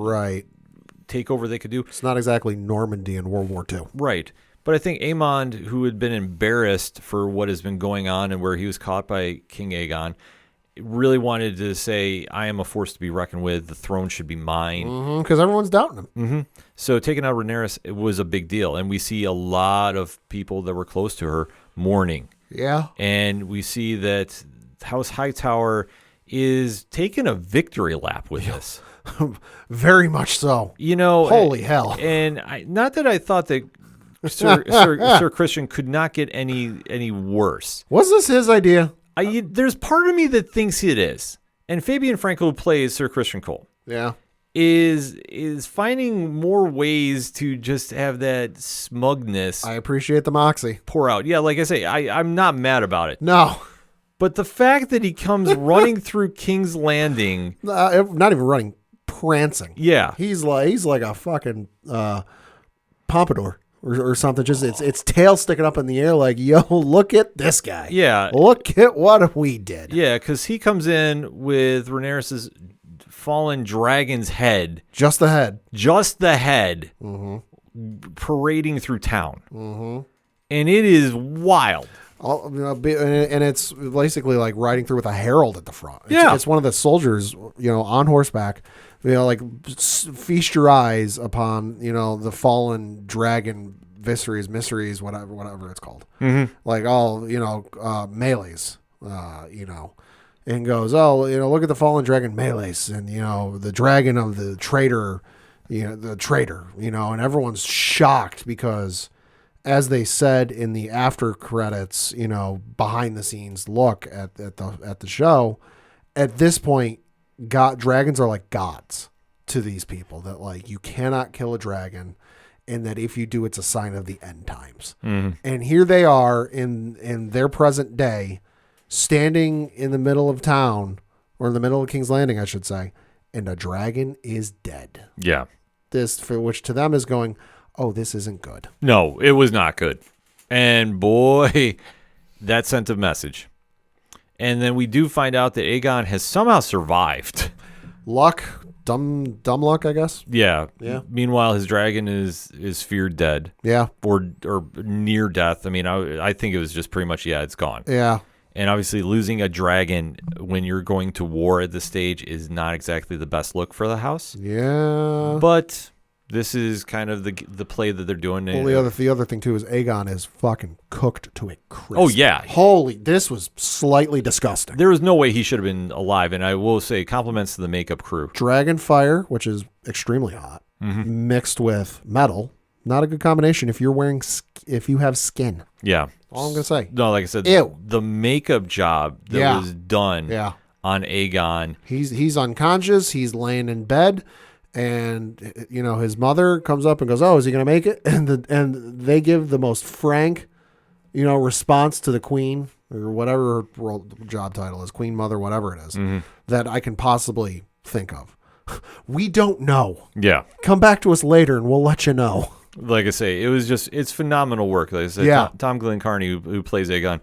takeover they could do. It's not exactly Normandy in World War II. Right. But I think Aemond, who had been embarrassed for what has been going on and where he was caught by King Aegon, really wanted to say, I am a force to be reckoned with. The throne should be mine. Because everyone's doubting him. So taking out Rhaenyra, it was a big deal. And we see a lot of people that were close to her mourning. Yeah. And we see that House Hightower is taking a victory lap with this. Very much so. Holy hell. And not that I thought that Sir Christian could not get any worse. Was this his idea? There's part of me that thinks it is. And Fabian Franco, who plays Sir Christian Cole, is finding more ways to just have that smugness. I appreciate the moxie. Pour out. Yeah, like I say, I'm not mad about it. No. But the fact that he comes running through King's Landing. Not even running, prancing. Yeah. He's like a fucking pompadour. Or something, just its tail sticking up in the air like, yo, look at this guy. Yeah. Look at what we did. Yeah, because he comes in with Rhaenyra's fallen dragon's head. Just the head. Parading through town. And it is wild. And it's basically like riding through with a herald at the front. It's one of the soldiers, on horseback. Like feast your eyes upon, the fallen dragon, mysteries, whatever it's called. Mm-hmm. Like all, melees, and goes, look at the fallen dragon melees, and the dragon of the traitor, and everyone's shocked because, as they said in the after credits, behind the scenes look at the show, at this point, dragons are like gods to these people. That like you cannot kill a dragon, and that if you do, it's a sign of the end times. Mm-hmm. And here they are in their present day, standing in the middle of town, or in the middle of King's Landing, I should say, and a dragon is dead. Yeah. Which to them is going, oh, this isn't good. No, it was not good. And boy, that sent a message. And then we do find out that Aegon has somehow survived. Luck, dumb luck, I guess. Yeah. Yeah. Meanwhile, his dragon is feared dead. Yeah. Or near death. I mean, I think it was just pretty much, it's gone. Yeah. And obviously losing a dragon when you're going to war at this stage is not exactly the best look for the house. Yeah. But this is kind of the play that they're doing. Well, the other thing too is Aegon is fucking cooked to a crisp. Oh yeah, this was slightly disgusting. There was no way he should have been alive. And I will say, compliments to the makeup crew. Dragon fire, which is extremely hot, mixed with metal, not a good combination if you have skin. Yeah, all I'm gonna say. No, like I said, Ew. The makeup job that was done on Aegon. He's unconscious. He's laying in bed. And his mother comes up and goes, "Oh, is he going to make it?" And they give the most frank, response to the queen, or whatever her job title is, queen mother, whatever it is, that I can possibly think of. We don't know. Yeah, come back to us later and we'll let you know. Like I say, it's phenomenal work. Like I said, Tom Glencarney, who plays Aegon,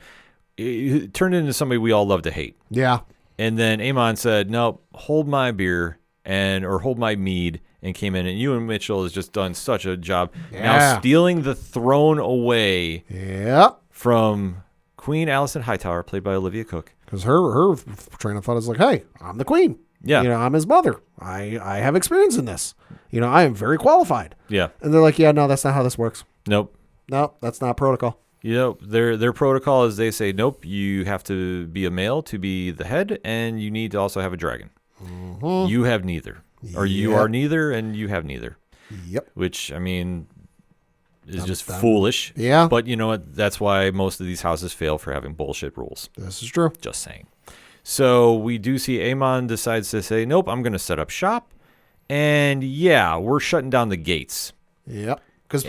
he turned into somebody we all love to hate. Yeah, and then Aemon said, "Nope, hold my beer." Or hold my mead, and came in, and Ewan Mitchell has just done such a job now stealing the throne away from Queen Alicent Hightower, played by Olivia Cook, because her train of thought is like, hey, I'm the queen, I'm his mother, I have experience in this, I am very qualified, and they're like, no, that's not how this works. Nope, that's not protocol. Their protocol is they say, nope, you have to be a male to be the head, and you need to also have a dragon. Mm-hmm. You have neither, or you are neither, and you have neither. Yep. Which, I mean, is just foolish. Yeah. But you know what? That's why most of these houses fail for having bullshit rules. This is true. Just saying. So we do see Aemon decides to say, nope, I'm going to set up shop. And we're shutting down the gates. Yep. Because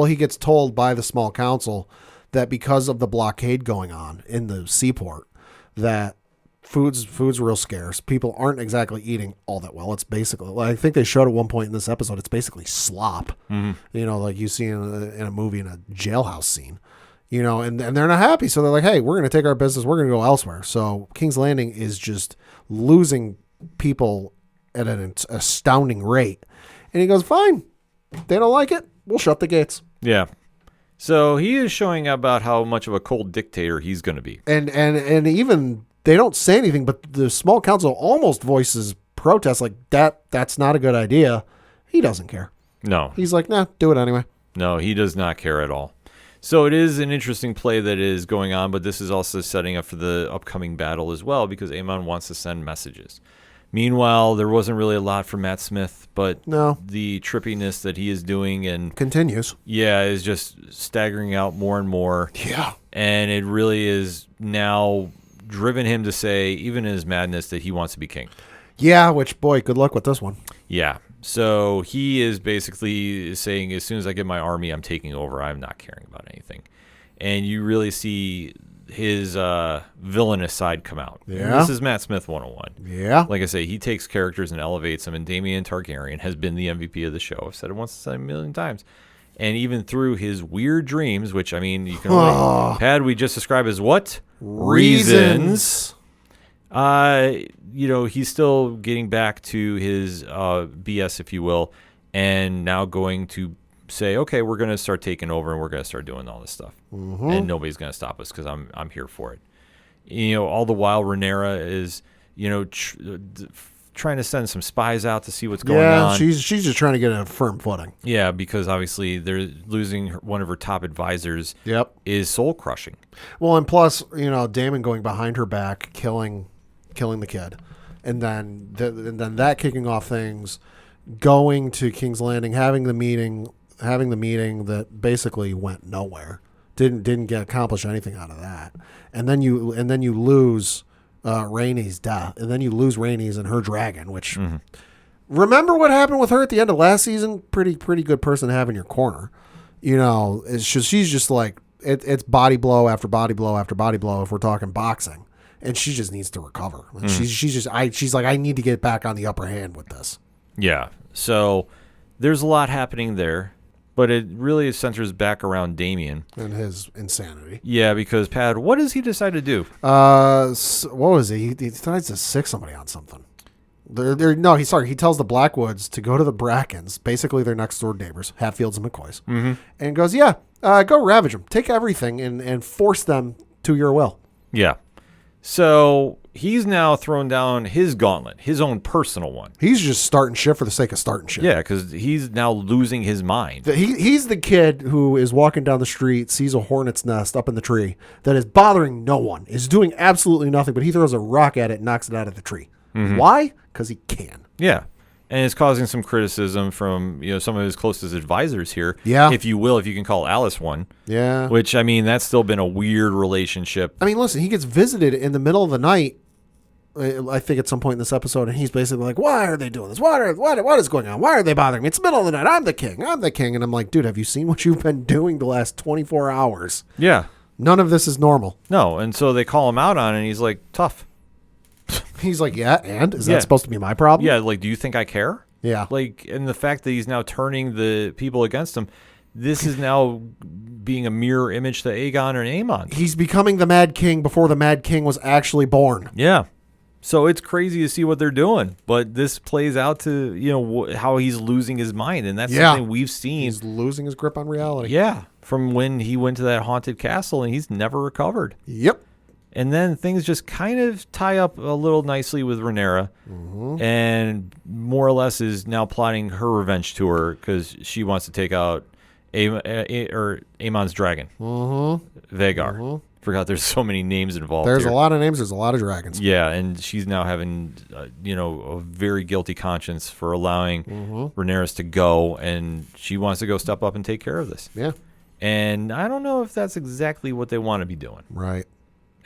he gets told by the small council that because of the blockade going on in the seaport, that food's real scarce. People aren't exactly eating all that well. It's basically, I think they showed at one point in this episode, it's basically slop. Mm-hmm. Like you see in a movie, in a jailhouse scene. And they're not happy. So they're like, hey, we're going to take our business. We're going to go elsewhere. So King's Landing is just losing people at an astounding rate. And he goes, fine. They don't like it. We'll shut the gates. Yeah. So he is showing about how much of a cold dictator he's going to be. And even they don't say anything, but the small council almost voices protest like that's not a good idea. He doesn't care. No. He's like, nah, do it anyway. No, he does not care at all. So it is an interesting play that is going on, but this is also setting up for the upcoming battle as well, because Aemon wants to send messages. Meanwhile, there wasn't really a lot from Matt Smith, but the trippiness that he is doing and continues. Yeah, is just staggering out more and more. Yeah. And it really is now driven him to say, even in his madness, that he wants to be king. Yeah, which, boy, good luck with this one. Yeah. So he is basically saying, as soon as I get my army, I'm taking over. I'm not caring about anything. And you really see his villainous side come out. Yeah. And this is Matt Smith 101. Yeah. Like I say, he takes characters and elevates them, and Daemon Targaryen has been the MVP of the show. I've said it once, said it a million times. And even through his weird dreams, which, I mean, you can only... Pad, we just describe as what? Reasons. He's still getting back to his BS, if you will, and now going to say, okay, we're going to start taking over and we're going to start doing all this stuff. And nobody's going to stop us because I'm here for it. All the while, Rhaenyra is, trying to send some spies out to see what's going on. She's just trying to get a firm footing. Yeah, because obviously they're losing one of her top advisors. Yep. Is soul crushing. Well, and plus, Daemon going behind her back, killing the kid, and then that kicking off things, going to King's Landing, having the meeting that basically went nowhere, didn't accomplish anything out of that, and then you lose Rhaenys' death, and then you lose Rhaenys and her dragon, which remember what happened with her at the end of last season? Pretty good person to have in your corner. She's just like it's body blow after body blow after body blow if we're talking boxing, and she just needs to recover. She's like, I need to get back on the upper hand with this. Yeah. So there's a lot happening there. But it really centers back around Damien. And his insanity. Yeah, because, Pat, what does he decide to do? What was he? He decides to sick somebody on something. He tells the Blackwoods to go to the Brackens, basically their next door neighbors, Hatfields and McCoys, and goes, go ravage them. Take everything and force them to your will. Yeah. So he's now thrown down his gauntlet, his own personal one. He's just starting shit for the sake of starting shit. Yeah, because he's now losing his mind. He's the kid who is walking down the street, sees a hornet's nest up in the tree that is bothering no one, is doing absolutely nothing, but he throws a rock at it and knocks it out of the tree. Why? Because he can. Yeah. And it's causing some criticism from some of his closest advisors here. Yeah. If you can call Alice one. Yeah. Which, that's still been a weird relationship. Listen, he gets visited in the middle of the night, I think at some point in this episode, and he's basically like, why are they doing this? What is going on? Why are they bothering me? It's the middle of the night. I'm the king. And I'm like, dude, have you seen what you've been doing the last 24 hours? Yeah. None of this is normal. No. And so they call him out on it, and he's like, tough. He's like, yeah, and? Is that supposed to be my problem? Yeah, like, do you think I care? Yeah. Like, and the fact that he's now turning the people against him, this is now being a mirror image to Aegon and Aemon. He's becoming the Mad King before the Mad King was actually born. Yeah. So it's crazy to see what they're doing, but this plays out to, how he's losing his mind, and that's something we've seen. He's losing his grip on reality. Yeah, from when he went to that haunted castle, and he's never recovered. Yep. And then things just kind of tie up a little nicely with Rhaenyra, and more or less is now plotting her revenge tour because she wants to take out Aemon's dragon, Vagar. Forgot there's so many names involved. There's here. a lot of names. There's a lot of dragons. Yeah, and she's now having, a very guilty conscience for allowing Rhaenyra to go, and she wants to go step up and take care of this. Yeah. And I don't know if that's exactly what they want to be doing. Right.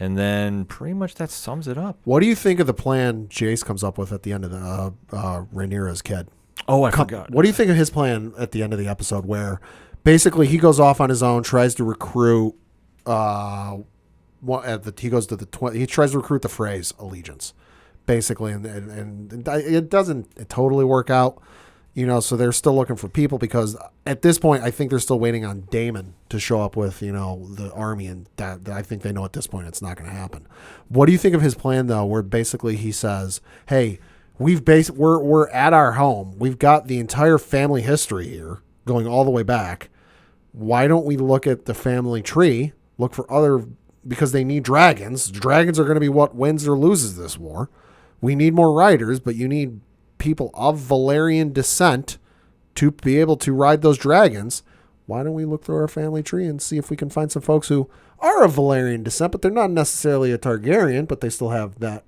And then pretty much that sums it up. What do you think of the plan Jace comes up with at the end of the Rhaenyra's kid? Oh, I forgot. What do you think of his plan at the end of the episode where basically he goes off on his own, tries to recruit he tries to recruit the Frey's allegiance, basically, and it doesn't totally work out, so they're still looking for people because at this point I think they're still waiting on Daemon to show up with the army, and that I think they know at this point it's not going to happen. What do you think of his plan though, where basically he says, hey, we're at our home, we've got the entire family history here going all the way back, why don't we look at the family tree, look for other, because they need dragons. Dragons are going to be what wins or loses this war. We need more riders, but you need people of Valyrian descent to be able to ride those dragons. Why don't we look through our family tree and see if we can find some folks who are of Valyrian descent, but they're not necessarily a Targaryen, but they still have that,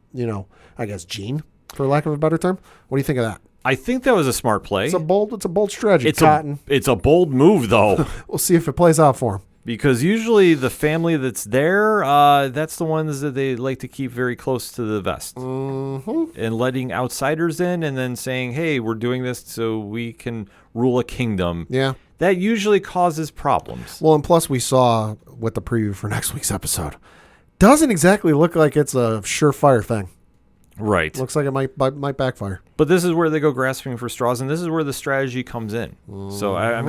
I guess, gene, for lack of a better term. What do you think of that? I think that was a smart play. It's a bold strategy. It's a bold move, though. We'll see if it plays out for him. Because usually the family that's there, that's the ones that they like to keep very close to the vest. And letting outsiders in and then saying, hey, we're doing this so we can rule a kingdom. Yeah. That usually causes problems. Well, and plus we saw with the preview for next week's episode, doesn't exactly look like it's a surefire thing. Right. Looks like it might backfire. But this is where they go grasping for straws, and this is where the strategy comes in. So I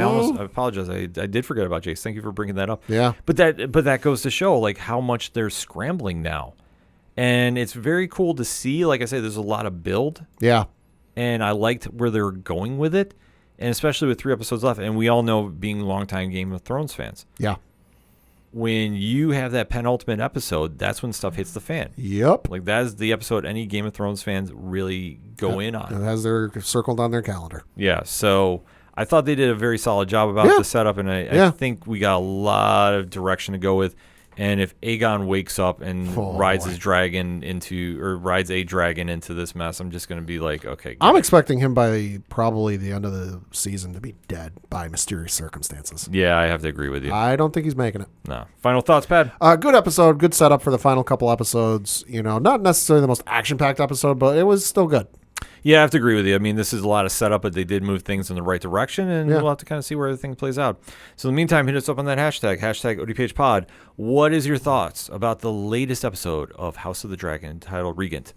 apologize. I did forget about Jace. Thank you for bringing that up. Yeah. But that goes to show like how much they're scrambling now, and it's very cool to see. Like I say, there's a lot of build. Yeah. And I liked where they're going with it. and especially with 3 episodes left, and we all know, being longtime Game of Thrones fans, Yeah. when you have that penultimate episode, that's when stuff hits the fan. Yep. Like, that is the episode any Game of Thrones fans really go in on. It has their circled on their calendar. Yeah, so I thought they did a very solid job about the setup, and I think we got a lot of direction to go with. And if Aegon wakes up and rides a dragon into this mess, I'm just going to be like, okay. I'm expecting him by probably the end of the season to be dead by mysterious circumstances. Yeah, I have to agree with you. I don't think he's making it. No. Final thoughts, Pat? Good episode, good setup for the final couple episodes. You know, not necessarily the most action-packed episode, but it was still good. Yeah, I have to agree with you. I mean, this is a lot of setup, but they did move things in the right direction, and we'll have to kind of see where everything plays out. So in the meantime, hit us up on that hashtag ODPHpod. What is your thoughts about the latest episode of House of the Dragon titled Regent?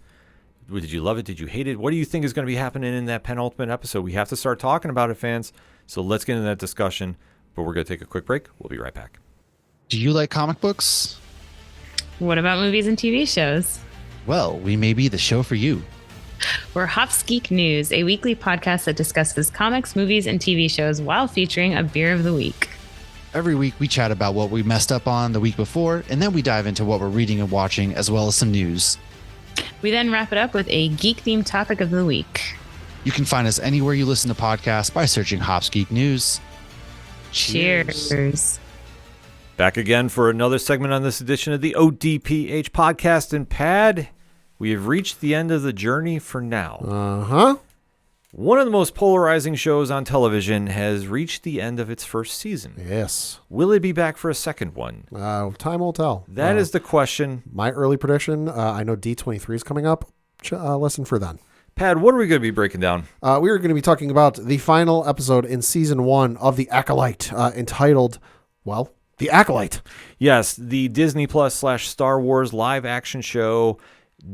Did you love it? Did you hate it? What do you think is going to be happening in that penultimate episode? We have to start talking about it, fans. So let's get into that discussion, but we're going to take a quick break. We'll be right back. Do you like comic books? What about movies and TV shows? Well, we may be the show for you. We're Hops Geek News, a weekly podcast that discusses comics, movies, and TV shows while featuring a beer of the week. Every week we chat about what we messed up on the week before, and then we dive into what we're reading and watching, as well as some news. We then wrap it up with a geek-themed topic of the week. You can find us anywhere you listen to podcasts by searching Hops Geek News. Cheers. Back again for another segment on this edition of the ODPH podcast. And Pad, we have reached the end of the journey for now. Uh-huh. One of the most polarizing shows on television has reached the end of its first season. Yes. Will it be back for a second one? Time will tell. That is the question. My early prediction, I know D23 is coming up. Listen for then. Pad, what are we going to be breaking down? We are going to be talking about the final episode in season 1 of The Acolyte, entitled, well, The Acolyte. Yes, the Disney Plus / Star Wars live action show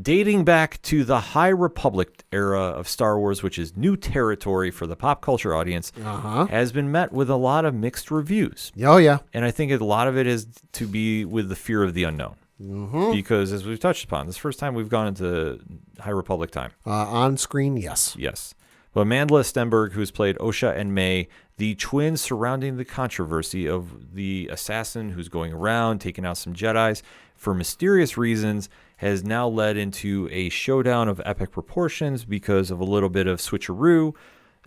dating back to the High Republic era of Star Wars, which is new territory for the pop culture audience, has been met with a lot of mixed reviews. Oh, yeah. And I think a lot of it is to be with the fear of the unknown. Because as we've touched upon, this is the first time we've gone into High Republic time. On screen, yes. Yes. But Mandela Stenberg, who's played Osha and May, the twins surrounding the controversy of the assassin who's going around taking out some Jedis for mysterious reasons, has now led into a showdown of epic proportions because of a little bit of switcheroo.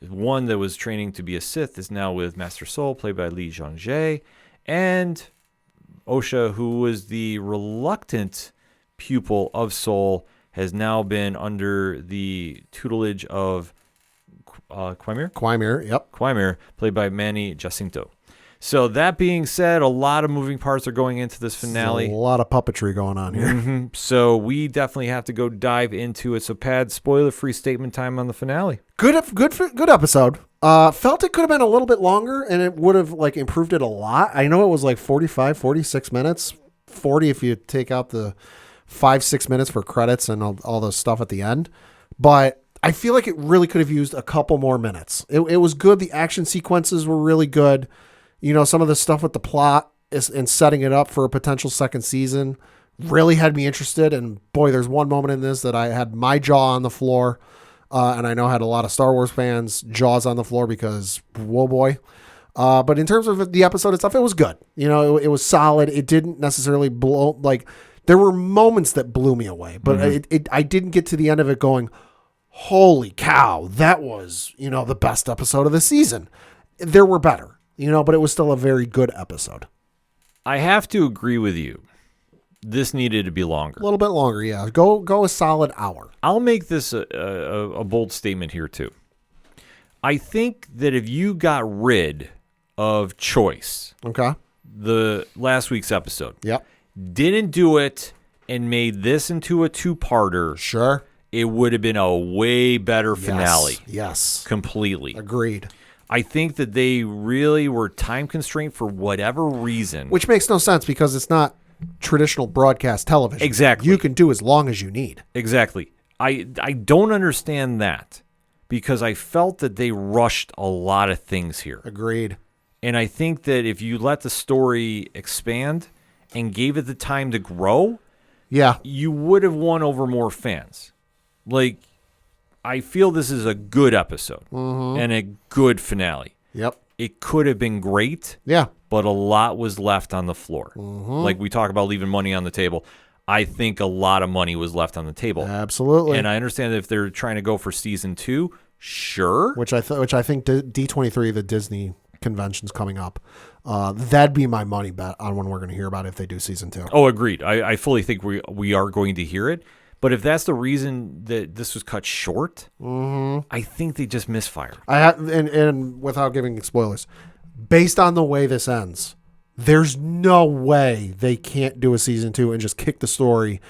One that was training to be a Sith is now with Master Soul, played by Li Zhangzhe, and Osha, who was the reluctant pupil of Soul, has now been under the tutelage of Quimir, yep. Quimir, played by Manny Jacinto. So that being said, a lot of moving parts are going into this finale. There's a lot of puppetry going on here. So we definitely have to go dive into it. So Pad, spoiler-free statement time on the finale. Good episode. Felt it could have been a little bit longer, and it would have improved it a lot. I know it was 45, 46 minutes, 40 if you take out the 5-6 minutes for credits and all the stuff at the end. But I feel like it really could have used a couple more minutes. It was good. The action sequences were really good. You know, some of the stuff with the plot and setting it up for a potential second season really had me interested. And boy, there's one moment in this that I had my jaw on the floor. And I know I had a lot of Star Wars fans' jaws on the floor because, whoa boy. But in terms of the episode itself, it was good. You know, it was solid. It didn't necessarily blow, there were moments that blew me away. But I didn't get to the end of it going, holy cow, that was, the best episode of the season. There were better. But it was still a very good episode. I have to agree with you. This needed to be longer. A little bit longer, yeah. Go a solid hour. I'll make this a bold statement here, too. I think that if you got rid of choice, okay, the last week's episode, yep, didn't do it and made this into a two-parter, sure, it would have been a way better finale. Yes. Completely. Agreed. I think that they really were time constrained for whatever reason. Which makes no sense because it's not traditional broadcast television. Exactly. You can do as long as you need. Exactly. I don't understand that because I felt that they rushed a lot of things here. Agreed. And I think that if you let the story expand and gave it the time to grow, yeah, you would have won over more fans. I feel this is a good episode and a good finale. Yep. It could have been great, Yeah. but a lot was left on the floor. Like we talk about leaving money on the table. I think a lot of money was left on the table. Absolutely. And I understand that if they're trying to go for season 2, sure. Which I think D23, the Disney convention's coming up. That'd be my money bet on when we're going to hear about it if they do season 2. Oh, agreed. I fully think we are going to hear it. But if that's the reason that this was cut short, I think they just misfired. And without giving spoilers, based on the way this ends, there's no way they can't do a season 2 and just kick the story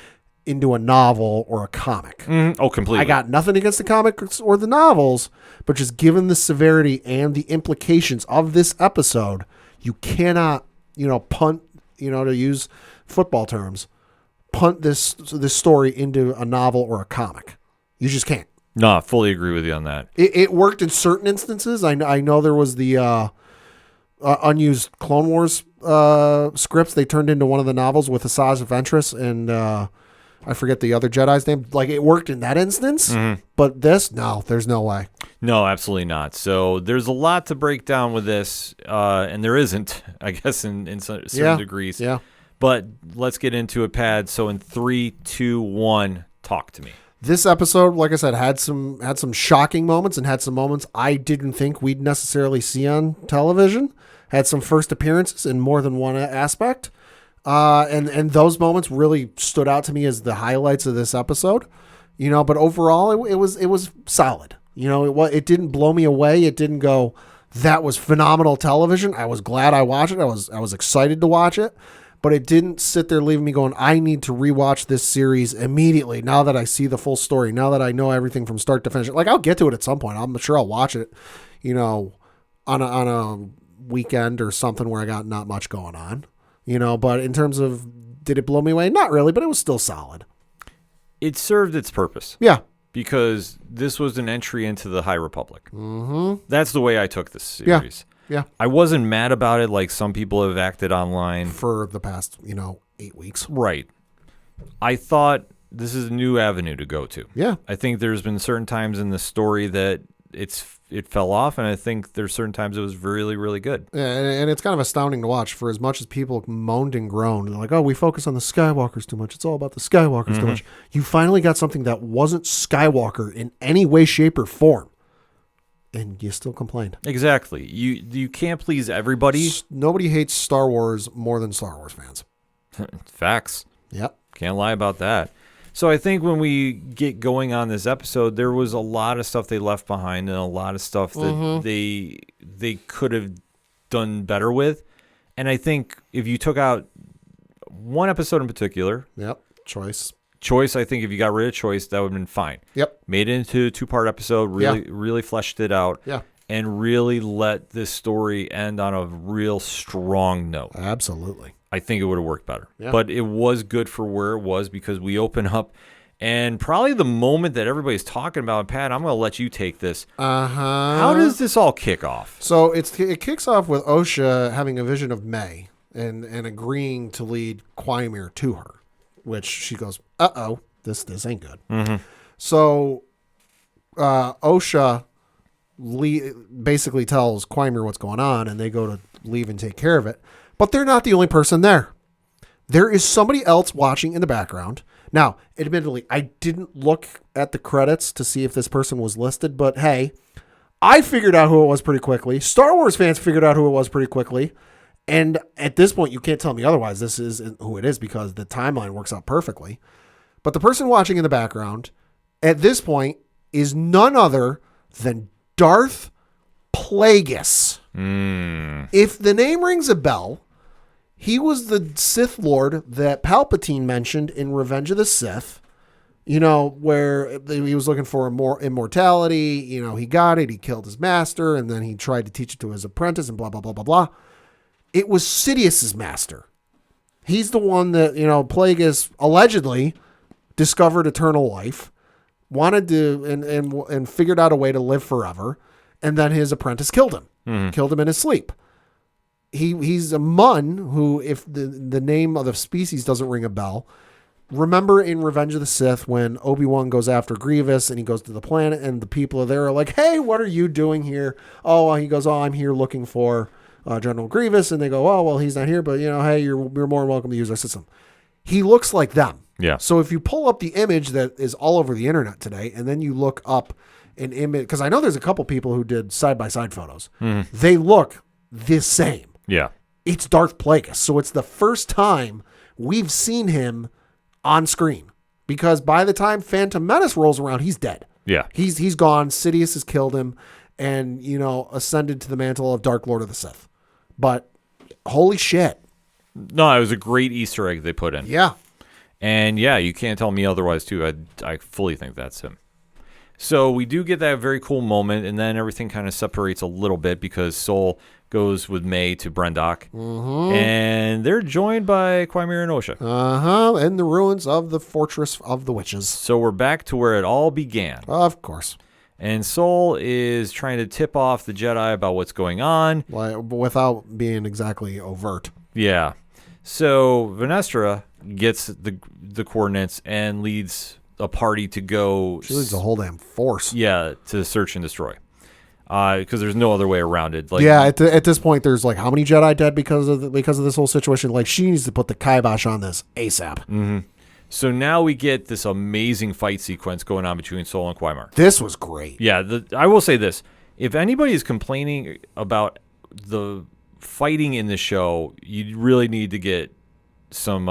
into a novel or a comic. Oh, completely. I got nothing against the comics or the novels, but just given the severity and the implications of this episode, you cannot, punt, to use football terms, punt this story into a novel or a comic. You just can't. No, I fully agree with you on that. It worked in certain instances. I know there was the unused Clone Wars scripts they turned into one of the novels with Asajj Ventress and I forget the other Jedi's name. Like, it worked in that instance, but this, no, there's no way. No, absolutely not. So there's a lot to break down with this, and there isn't, I guess, in certain degrees. Yeah. But let's get into it, Pad. So in 3, 2, 1, talk to me. This episode, like I said, had some shocking moments and had some moments I didn't think we'd necessarily see on television. Had some first appearances in more than one aspect. And those moments really stood out to me as the highlights of this episode, but overall it was solid. It didn't blow me away. It didn't go, that was phenomenal television. I was glad I watched it. I was excited to watch it, but it didn't sit there leaving me going, I need to rewatch this series immediately. Now that I see the full story, now that I know everything from start to finish, like I'll get to it at some point. I'm sure I'll watch it, on a weekend or something where I got not much going on. But in terms of, did it blow me away? Not really, but it was still solid. It served its purpose. Yeah. Because this was an entry into the High Republic. That's the way I took this series. Yeah. I wasn't mad about it like some people have acted online. For the past, 8 weeks. Right. I thought this is a new avenue to go to. Yeah. I think there's been certain times in the story that it fell off, and I think there's certain times it was really, really good. Yeah, and it's kind of astounding to watch. For as much as people moaned and groaned, they're like, oh, we focus on the Skywalkers too much. It's all about the Skywalkers too much. You finally got something that wasn't Skywalker in any way, shape, or form. And you still complained. Exactly. You can't please everybody. Nobody hates Star Wars more than Star Wars fans. Facts. Yep. Can't lie about that. So I think when we get going on this episode, there was a lot of stuff they left behind and a lot of stuff that they could have done better with. And I think if you took out one episode in particular, Choice, I think if you got rid of Choice, that would have been fine. Yep. Made it into a 2-part episode, really fleshed it out. Yeah. And really let this story end on a real strong note. Absolutely. I think it would have worked better. Yeah. But it was good for where it was because we open up, and probably the moment that everybody's talking about, Pat, I'm going to let you take this. How does this all kick off? So it kicks off with Osha having a vision of May and agreeing to lead Quaimir to her, which she goes, uh-oh, this ain't good. So Osha basically tells Quaimir what's going on, and they go to leave and take care of it. But they're not the only person there. There is somebody else watching in the background. Now, admittedly, I didn't look at the credits to see if this person was listed, but hey, I figured out who it was pretty quickly. Star Wars fans figured out who it was pretty quickly. And at this point, you can't tell me otherwise. This is who it is because the timeline works out perfectly. But the person watching in the background at this point is none other than Darth Plagueis. If the name rings a bell, he was the Sith Lord that Palpatine mentioned in Revenge of the Sith, where he was looking for more immortality. He got it. He killed his master, and then he tried to teach it to his apprentice, and blah, blah, blah, blah, blah. It was Sidious's master. He's the one that, Plagueis allegedly discovered eternal life, wanted to, and figured out a way to live forever, and then his apprentice killed him. Killed him in his sleep. He's a Mun who, if the name of the species doesn't ring a bell, remember in Revenge of the Sith when Obi-Wan goes after Grievous and he goes to the planet and the people are there are like, hey, what are you doing here? Oh, he goes, I'm here looking for General Grievous. And they go, oh, well, he's not here, but, hey, you're more than welcome to use our system. He looks like them. Yeah. So if you pull up the image that is all over the internet today and then you look up an image, because I know there's a couple people who did side-by-side photos. Mm-hmm. They look the same. Yeah. It's Darth Plagueis. So it's the first time we've seen him on screen, because by the time Phantom Menace rolls around, he's dead. Yeah. He's gone. Sidious has killed him and, ascended to the mantle of Dark Lord of the Sith. But holy shit. No, it was a great Easter egg they put in. Yeah. And yeah, you can't tell me otherwise too. I fully think that's him. So we do get that very cool moment, and then everything kind of separates a little bit because Sol goes with May to Brendok, and they're joined by Quymir and Osha. In the ruins of the Fortress of the Witches. So we're back to where it all began. Of course. And Sol is trying to tip off the Jedi about what's going on. Without being exactly overt. Yeah. So Venestra gets the coordinates and leads a party to go. She leads a whole damn force. Yeah, to search and destroy. Because there's no other way around it. At this point, there's like how many Jedi dead because of this whole situation? Like, she needs to put the kibosh on this ASAP. Mm-hmm. So now we get this amazing fight sequence going on between Sol and Quymir. This was great. Yeah, I will say this: if anybody is complaining about the fighting in the show, you really need to get some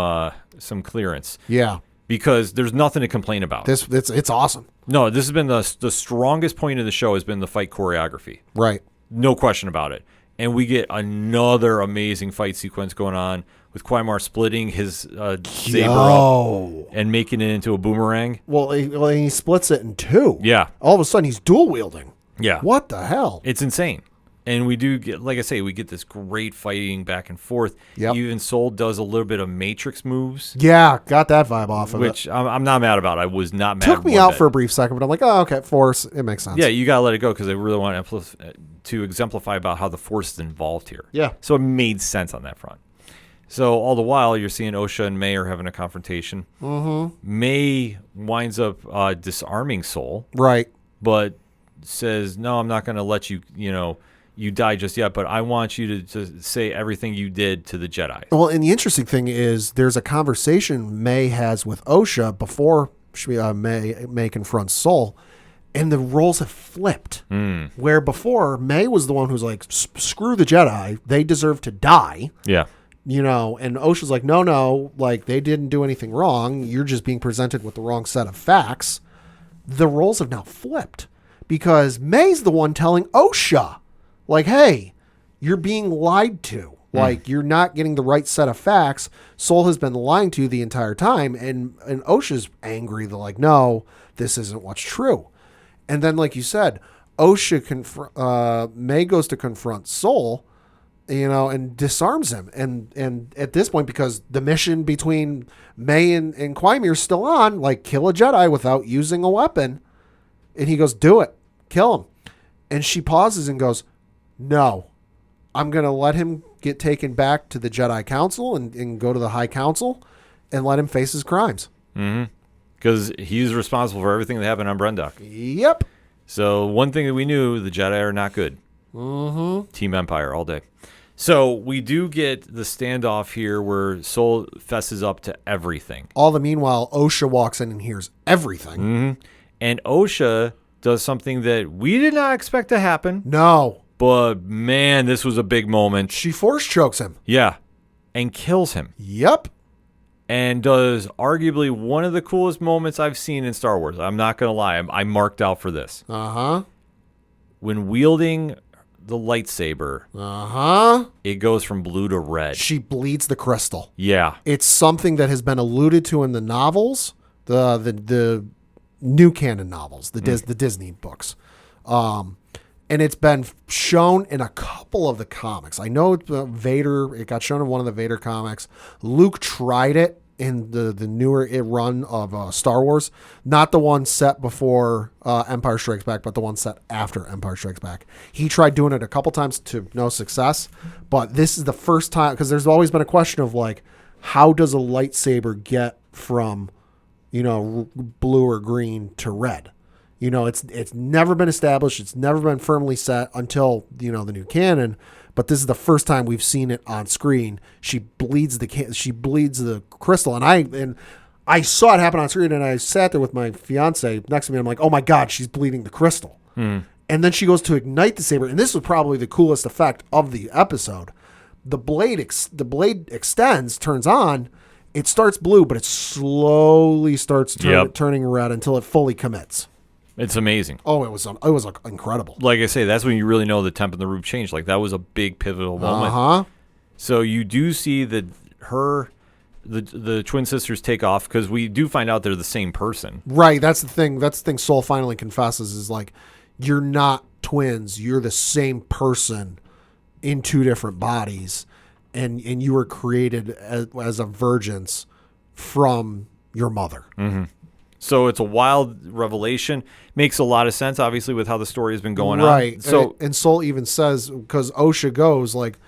clearance. Yeah. Because there's nothing to complain about. It's awesome. No, this has been the strongest point of the show has been the fight choreography. Right. No question about it. And we get another amazing fight sequence going on with Quymir splitting his saber up and making it into a boomerang. Well, he splits it in two. Yeah. All of a sudden, he's dual wielding. Yeah. What the hell? It's insane. And we do get, like I say, we get this great fighting back and forth. Yep. Even Sol does a little bit of Matrix moves. Yeah, got that vibe off of which I'm not mad about. I was not mad. Took me out for a brief second, but I'm like, oh, okay, Force. It makes sense. Yeah, you got to let it go because I really want to exemplify about how the Force is involved here. Yeah. So it made sense on that front. So all the while, you're seeing Osha and May are having a confrontation. Mm-hmm. May winds up disarming Sol. Right. But says, no, I'm not going to let you, you die just yet, but I want you to say everything you did to the Jedi. Well, and the interesting thing is there's a conversation May has with Osha before May confronts Sol, and the roles have flipped. Where before, May was the one who's like, screw the Jedi, they deserve to die. Yeah. And Osha's like, no, like, they didn't do anything wrong. You're just being presented with the wrong set of facts. The roles have now flipped because May's the one telling Osha, like, hey, you're being lied to. Like, you're not getting the right set of facts. Sol has been lying to you the entire time. And Osha's angry. They're like, no, this isn't what's true. And then, like you said, May goes to confront Sol, and disarms him. And at this point, because the mission between May and Quymir is still on, like, kill a Jedi without using a weapon. And he goes, do it. Kill him. And she pauses and goes, no, I'm going to let him get taken back to the Jedi Council and go to the High Council and let him face his crimes. Mm-hmm. Because he's responsible for everything that happened on Brendok. Yep. So one thing that we knew, the Jedi are not good. Mm-hmm. Team Empire all day. So we do get the standoff here where Sol fesses up to everything. All the meanwhile, Osha walks in and hears everything. Mm-hmm. And Osha does something that we did not expect to happen. No. But, man, this was a big moment. She force chokes him. Yeah. And kills him. Yep. And does arguably one of the coolest moments I've seen in Star Wars. I'm not going to lie. I marked out for this. Uh-huh. When wielding the lightsaber, it goes from blue to red. She bleeds the crystal. Yeah. It's something that has been alluded to in the novels, the new canon novels, the Disney books. And it's been shown in a couple of the comics. I know Vader, it got shown in one of the Vader comics. Luke tried it in the newer run of Star Wars. Not the one set before Empire Strikes Back, but the one set after Empire Strikes Back. He tried doing it a couple times to no success. But this is the first time, because there's always been a question of like, how does a lightsaber get from, blue or green to red? It's never been established. It's never been firmly set until, the new canon. But this is the first time we've seen it on screen. She bleeds the crystal, and I saw it happen on screen, and I sat there with my fiance next to me. And I'm like, oh my God, she's bleeding the crystal. And then she goes to ignite the saber, and this was probably the coolest effect of the episode. The blade extends, turns on. It starts blue, but it slowly starts turning red until it fully commits. It's amazing. Oh, it was incredible. Like I say, that's when you really know the temp and the roof changed. Like, that was a big pivotal moment. So you do see that the twin sisters take off, because we do find out they're the same person. Right. That's the thing. Soul finally confesses is like, you're not twins. You're the same person in two different bodies, and you were created as a virgins from your mother. Mm-hmm. So it's a wild revelation. Makes a lot of sense, obviously, with how the story has been going on. Right. So and Soul even says, because Osha goes, like,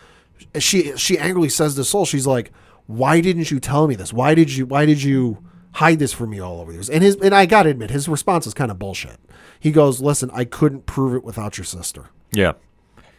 she angrily says to Soul, she's like, why didn't you tell me this? Why did you hide this from me all over years? And I gotta admit, his response is kind of bullshit. He goes, listen, I couldn't prove it without your sister. Yeah.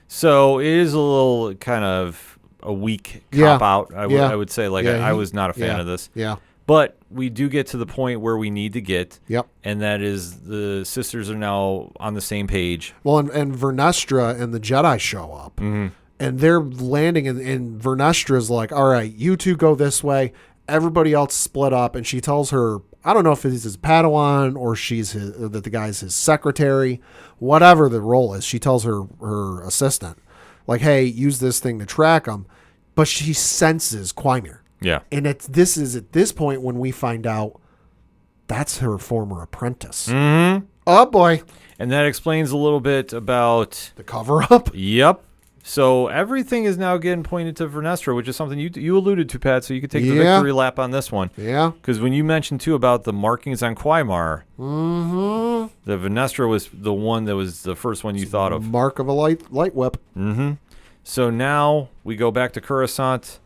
So it is a little kind of a weak cop-out, I would say. Like, I was not a fan of this. Yeah. But we do get to the point where we need to get. Yep. And that is the sisters are now on the same page. Well, and Vernestra and the Jedi show up. Mm-hmm. And they're landing, and Vernestra's like, all right, you two go this way. Everybody else split up. And she tells her, I don't know if it's his Padawan or that the guy's his secretary, whatever the role is. She tells her assistant, like, hey, use this thing to track him. But she senses Quimir. Yeah. And this is at this point when we find out that's her former apprentice. Mm-hmm. Oh, boy. And that explains a little bit about the cover-up. Yep. So everything is now getting pointed to Vernestra, which is something you alluded to, Pat, so you could take the victory lap on this one. Yeah. Because when you mentioned, too, about the markings on Quimir, the Vernestra was the one that was the first one you thought of. Mark of a light whip. Mm-hmm. So now we go back to Coruscant.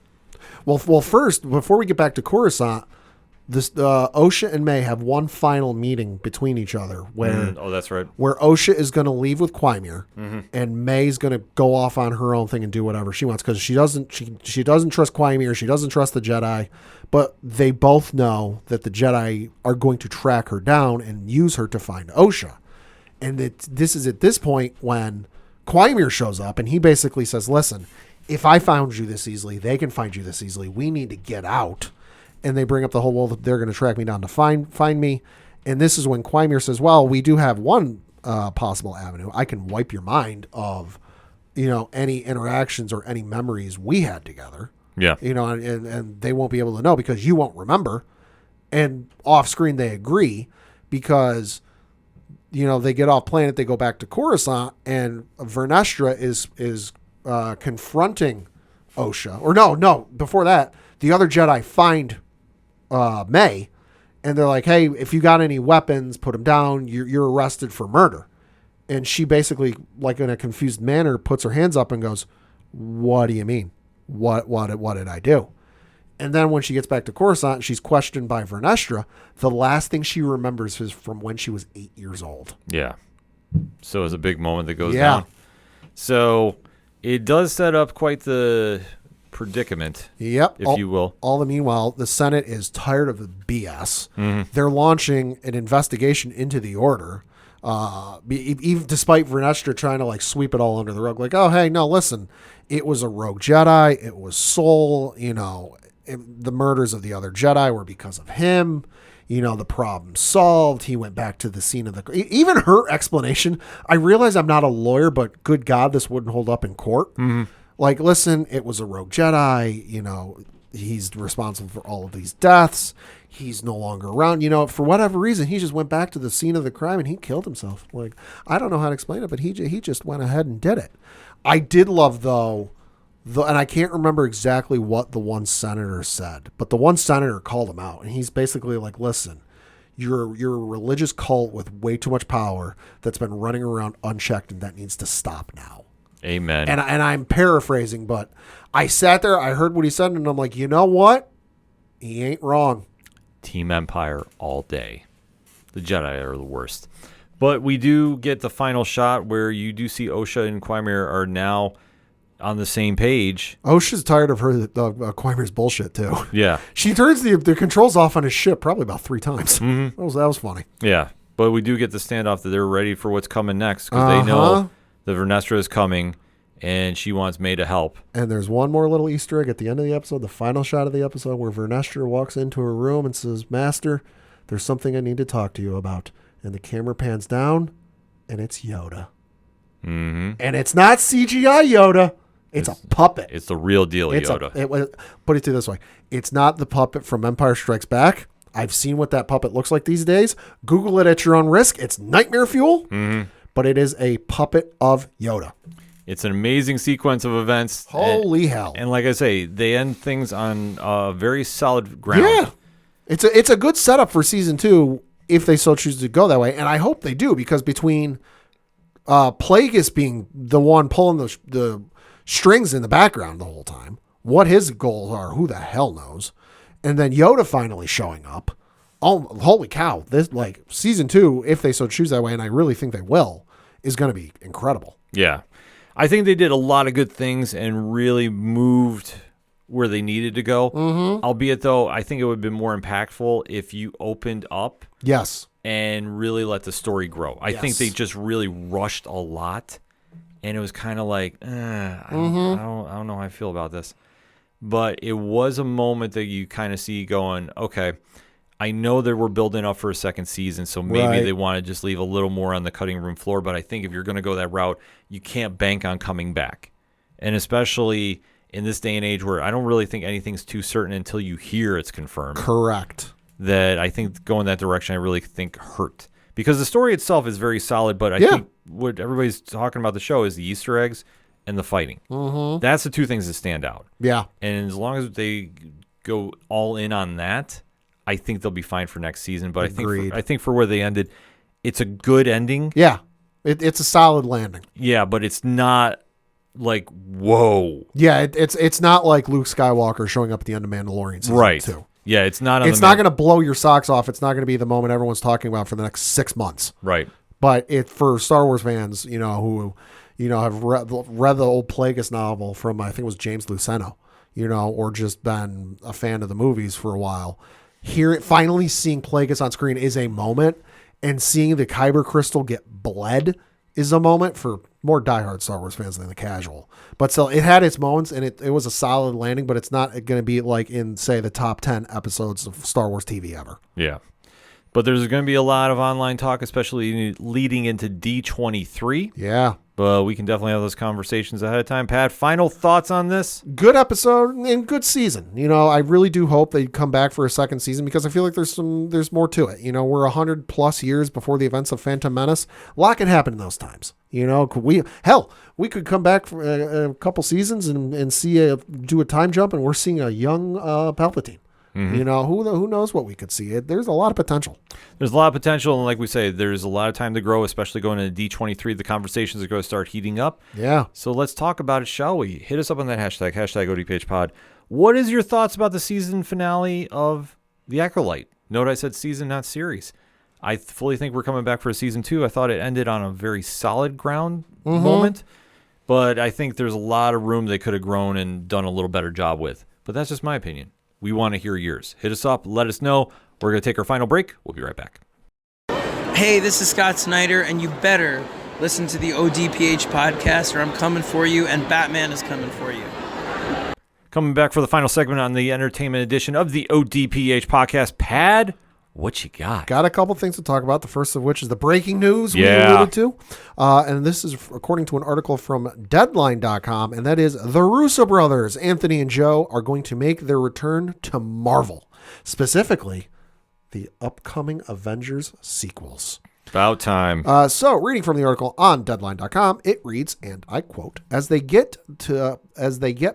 Well, first, before we get back to Coruscant, this Osha and May have one final meeting between each other where that's right, where Osha is going to leave with Quimir, and May's going to go off on her own thing and do whatever she wants, because she doesn't trust Quimir, she doesn't trust the Jedi, but they both know that the Jedi are going to track her down and use her to find Osha, and this is at this point when Quimir shows up, and he basically says, listen, if I found you this easily, they can find you this easily. We need to get out. And they bring up the whole, well, they're going to track me down to find me. And this is when Quimir says, well, we do have one possible avenue. I can wipe your mind of, any interactions or any memories we had together. Yeah. And they won't be able to know because you won't remember. And off screen, they agree because, they get off planet, they go back to Coruscant, and Vernestra is confronting Osha. Or no, before that, the other Jedi find May, and they're like, hey, if you got any weapons, put them down. You're arrested for murder. And she basically, like in a confused manner, puts her hands up and goes, what do you mean? What did I do? And then when she gets back to Coruscant, she's questioned by Vernestra. The last thing she remembers is from when she was 8 years old. Yeah. So it's a big moment that goes down. So it does set up quite the predicament, if you will. All the meanwhile, the Senate is tired of the BS. Mm-hmm. They're launching an investigation into the Order, even despite Vernestra trying to sweep it all under the rug. Like, oh, hey, no, listen, it was a rogue Jedi. It was Soul. The murders of the other Jedi were because of him. The problem solved. He went back to the scene of the... Even her explanation, I realize I'm not a lawyer, but good God, this wouldn't hold up in court. Mm-hmm. Like, listen, it was a rogue Jedi. He's responsible for all of these deaths. He's no longer around. For whatever reason, he just went back to the scene of the crime and he killed himself. Like, I don't know how to explain it, but he just went ahead and did it. I did love, though, and I can't remember exactly what the one senator said, but the one senator called him out, and he's basically like, listen, you're a religious cult with way too much power that's been running around unchecked, and that needs to stop now. Amen. And I'm paraphrasing, but I sat there, I heard what he said, and I'm like, you know what? He ain't wrong. Team Empire all day. The Jedi are the worst. But we do get the final shot where you do see Osha and Quimir are now on the same page. Osha's tired of her Quimir's bullshit too. Yeah. She turns the controls off on his ship probably about 3 times. Mm-hmm. That was funny. Yeah. But we do get the standoff that they're ready for what's coming next because they know that Vernestra is coming and she wants May to help. And there's one more little Easter egg at the end of the episode, the final shot of the episode, where Vernestra walks into her room and says, Master, there's something I need to talk to you about. And the camera pans down, and it's Yoda. Mm-hmm. And it's not CGI Yoda. It's a puppet. It's the real deal Yoda. Put it to this way. It's not the puppet from Empire Strikes Back. I've seen what that puppet looks like these days. Google it at your own risk. It's nightmare fuel. Mm-hmm. But it is a puppet of Yoda. It's an amazing sequence of events. Holy hell. And like I say, they end things on very solid ground. Yeah. It's a good setup for season 2 if they so choose to go that way. And I hope they do, because between Plagueis being the one pulling the strings in the background the whole time, what his goals are, who the hell knows? And then Yoda finally showing up. Oh, holy cow. This, like, season 2, if they so choose that way, and I really think they will, is going to be incredible. Yeah. I think they did a lot of good things and really moved where they needed to go. Mm-hmm. Albeit, though, I think it would have been more impactful if you opened up Yes. and really let the story grow. I think they just really rushed a lot, and it was kind of like, I don't know how I feel about this. But it was a moment that you kind of see going, okay, I know that we're building up for a second season, so maybe they want to just leave a little more on the cutting room floor. But I think if you're going to go that route, you can't bank on coming back. And especially in this day and age where I don't really think anything's too certain until you hear it's confirmed. Correct. That I think going that direction, I really think hurt. Because the story itself is very solid, but I think what everybody's talking about the show is the Easter eggs and the fighting. Mm-hmm. That's the two things that stand out. Yeah. And as long as they go all in on that, I think they'll be fine for next season. But I think for where they ended, it's a good ending. Yeah. It's a solid landing. Yeah, but it's not like, whoa. Yeah, it's not like Luke Skywalker showing up at the end of Mandalorian season 2. Yeah, it's not. It's not going to blow your socks off. It's not going to be the moment everyone's talking about for the next 6 months. Right. But for Star Wars fans, who have read the old Plagueis novel from, I think it was James Luceno, or just been a fan of the movies for a while, finally seeing Plagueis on screen is a moment, and seeing the Kyber crystal get bled is a moment for more diehard Star Wars fans than the casual. But still, it had its moments, and it was a solid landing, but it's not going to be like in, say, the top 10 episodes of Star Wars TV ever. Yeah. But there's going to be a lot of online talk, especially leading into D23. Yeah. But we can definitely have those conversations ahead of time. Pat, final thoughts on this? Good episode and good season. I really do hope they come back for a second season, because I feel like there's more to it. We're 100+ years before the events of Phantom Menace. A lot can happen in those times. We could come back for a couple seasons and do a time jump, and we're seeing a young Palpatine. Mm-hmm. Who knows what we could see? There's a lot of potential. There's a lot of potential, and like we say, there's a lot of time to grow, especially going into D23. The conversations are going to start heating up. Yeah. So let's talk about it, shall we? Hit us up on that hashtag ODPH pod. What is your thoughts about the season finale of The Acolyte? Note I said season, not series. I fully think we're coming back for a season 2. I thought it ended on a very solid ground moment, but I think there's a lot of room they could have grown and done a little better job with. But that's just my opinion. We want to hear yours. Hit us up. Let us know. We're going to take our final break. We'll be right back. Hey, this is Scott Snyder, and you better listen to the ODPH podcast, or I'm coming for you, and Batman is coming for you. Coming back for the final segment on the entertainment edition of the ODPH podcast. Pad, what you got? Got a couple things to talk about, the first of which is the breaking news we alluded to. And this is according to an article from Deadline.com, and that is the Russo brothers, Anthony and Joe, are going to make their return to Marvel, specifically the upcoming Avengers sequels. About time. So, reading from the article on Deadline.com, it reads, and I quote, as they get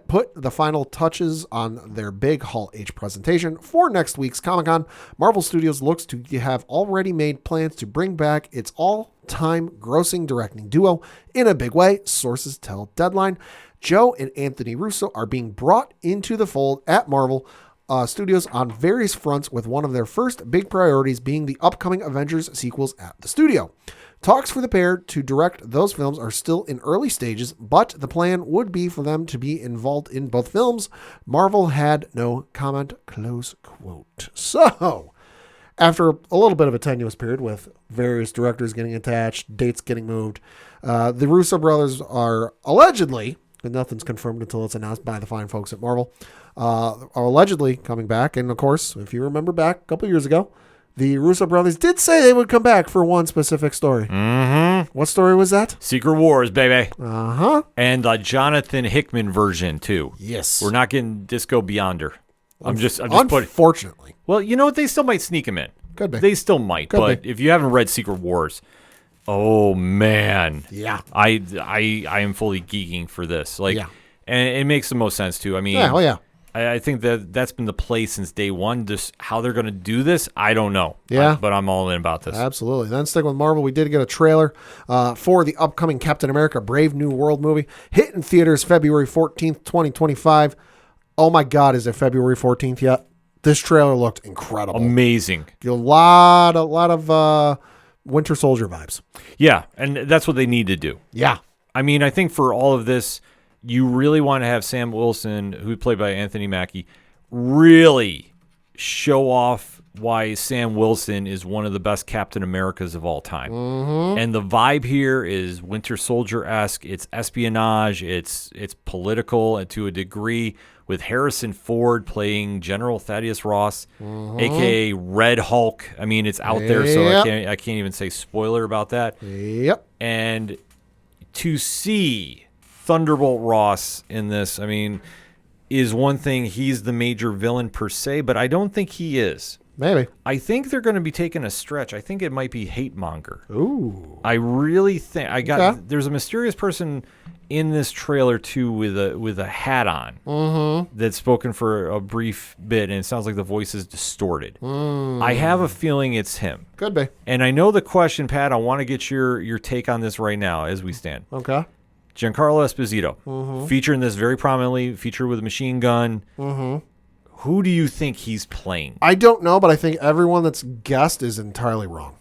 put the final touches on their big Hall H presentation for next week's Comic-Con, Marvel Studios looks to have already made plans to bring back its all-time grossing directing duo in a big way. Sources tell Deadline. Joe and Anthony Russo are being brought into the fold at Marvel studios on various fronts, with one of their first big priorities being the upcoming Avengers sequels at the studio. Talks for the pair to direct those films are still in early stages, but the plan would be for them to be involved in both films. Marvel had no comment, close quote. So, after a little bit of a tenuous period with various directors getting attached, dates getting moved, the Russo brothers are allegedly, and nothing's confirmed until it's announced by the fine folks at Marvel, are allegedly coming back. And of course, if you remember back a couple years ago, the Russo brothers did say they would come back for one specific story. Mm-hmm. What story was that? Secret Wars, baby. Uh-huh. And the Jonathan Hickman version, too. Yes. We're not getting Disco Beyonder. I'm just unfortunately. Well, you know what? They still might sneak him in. Could be. They still might. Could be. If you haven't read Secret Wars, oh, man. Yeah. I am fully geeking for this. Like, yeah. And it makes the most sense, too. I mean, yeah, well, yeah. I think that's been the play since day one. Just how they're going to do this, I don't know. Yeah. But I'm all in about this. Absolutely. Then sticking with Marvel, we did get a trailer for the upcoming Captain America Brave New World movie. Hit in theaters February 14th, 2025. Oh my God, is it February 14th yet? This trailer looked incredible. Amazing. A lot of Winter Soldier vibes. Yeah, and that's what they need to do. Yeah. I mean, I think for all of this, you really want to have Sam Wilson, who's played by Anthony Mackie, really show off why Sam Wilson is one of the best Captain Americas of all time. Mm-hmm. And the vibe here is Winter Soldier-esque. It's espionage. It's political and to a degree, with Harrison Ford playing General Thaddeus Ross, a.k.a. Red Hulk. I mean, it's out there, so I can't even say spoiler about that. Yep. And to see Thunderbolt Ross in this, I mean, is one thing. He's the major villain per se, but I don't think he is. Maybe. I think they're going to be taking a stretch. I think it might be Hate Monger. Ooh. I really think there's a mysterious person in this trailer too with a hat on that's spoken for a brief bit, and it sounds like the voice is distorted. I have a feeling it's him. Could be. And I know the question, Pat. I want to get your take on this right now as we stand. Okay. Giancarlo Esposito, featuring this very prominently, featured with a machine gun. Who do you think he's playing? I don't know, but I think everyone that's guessed is entirely wrong.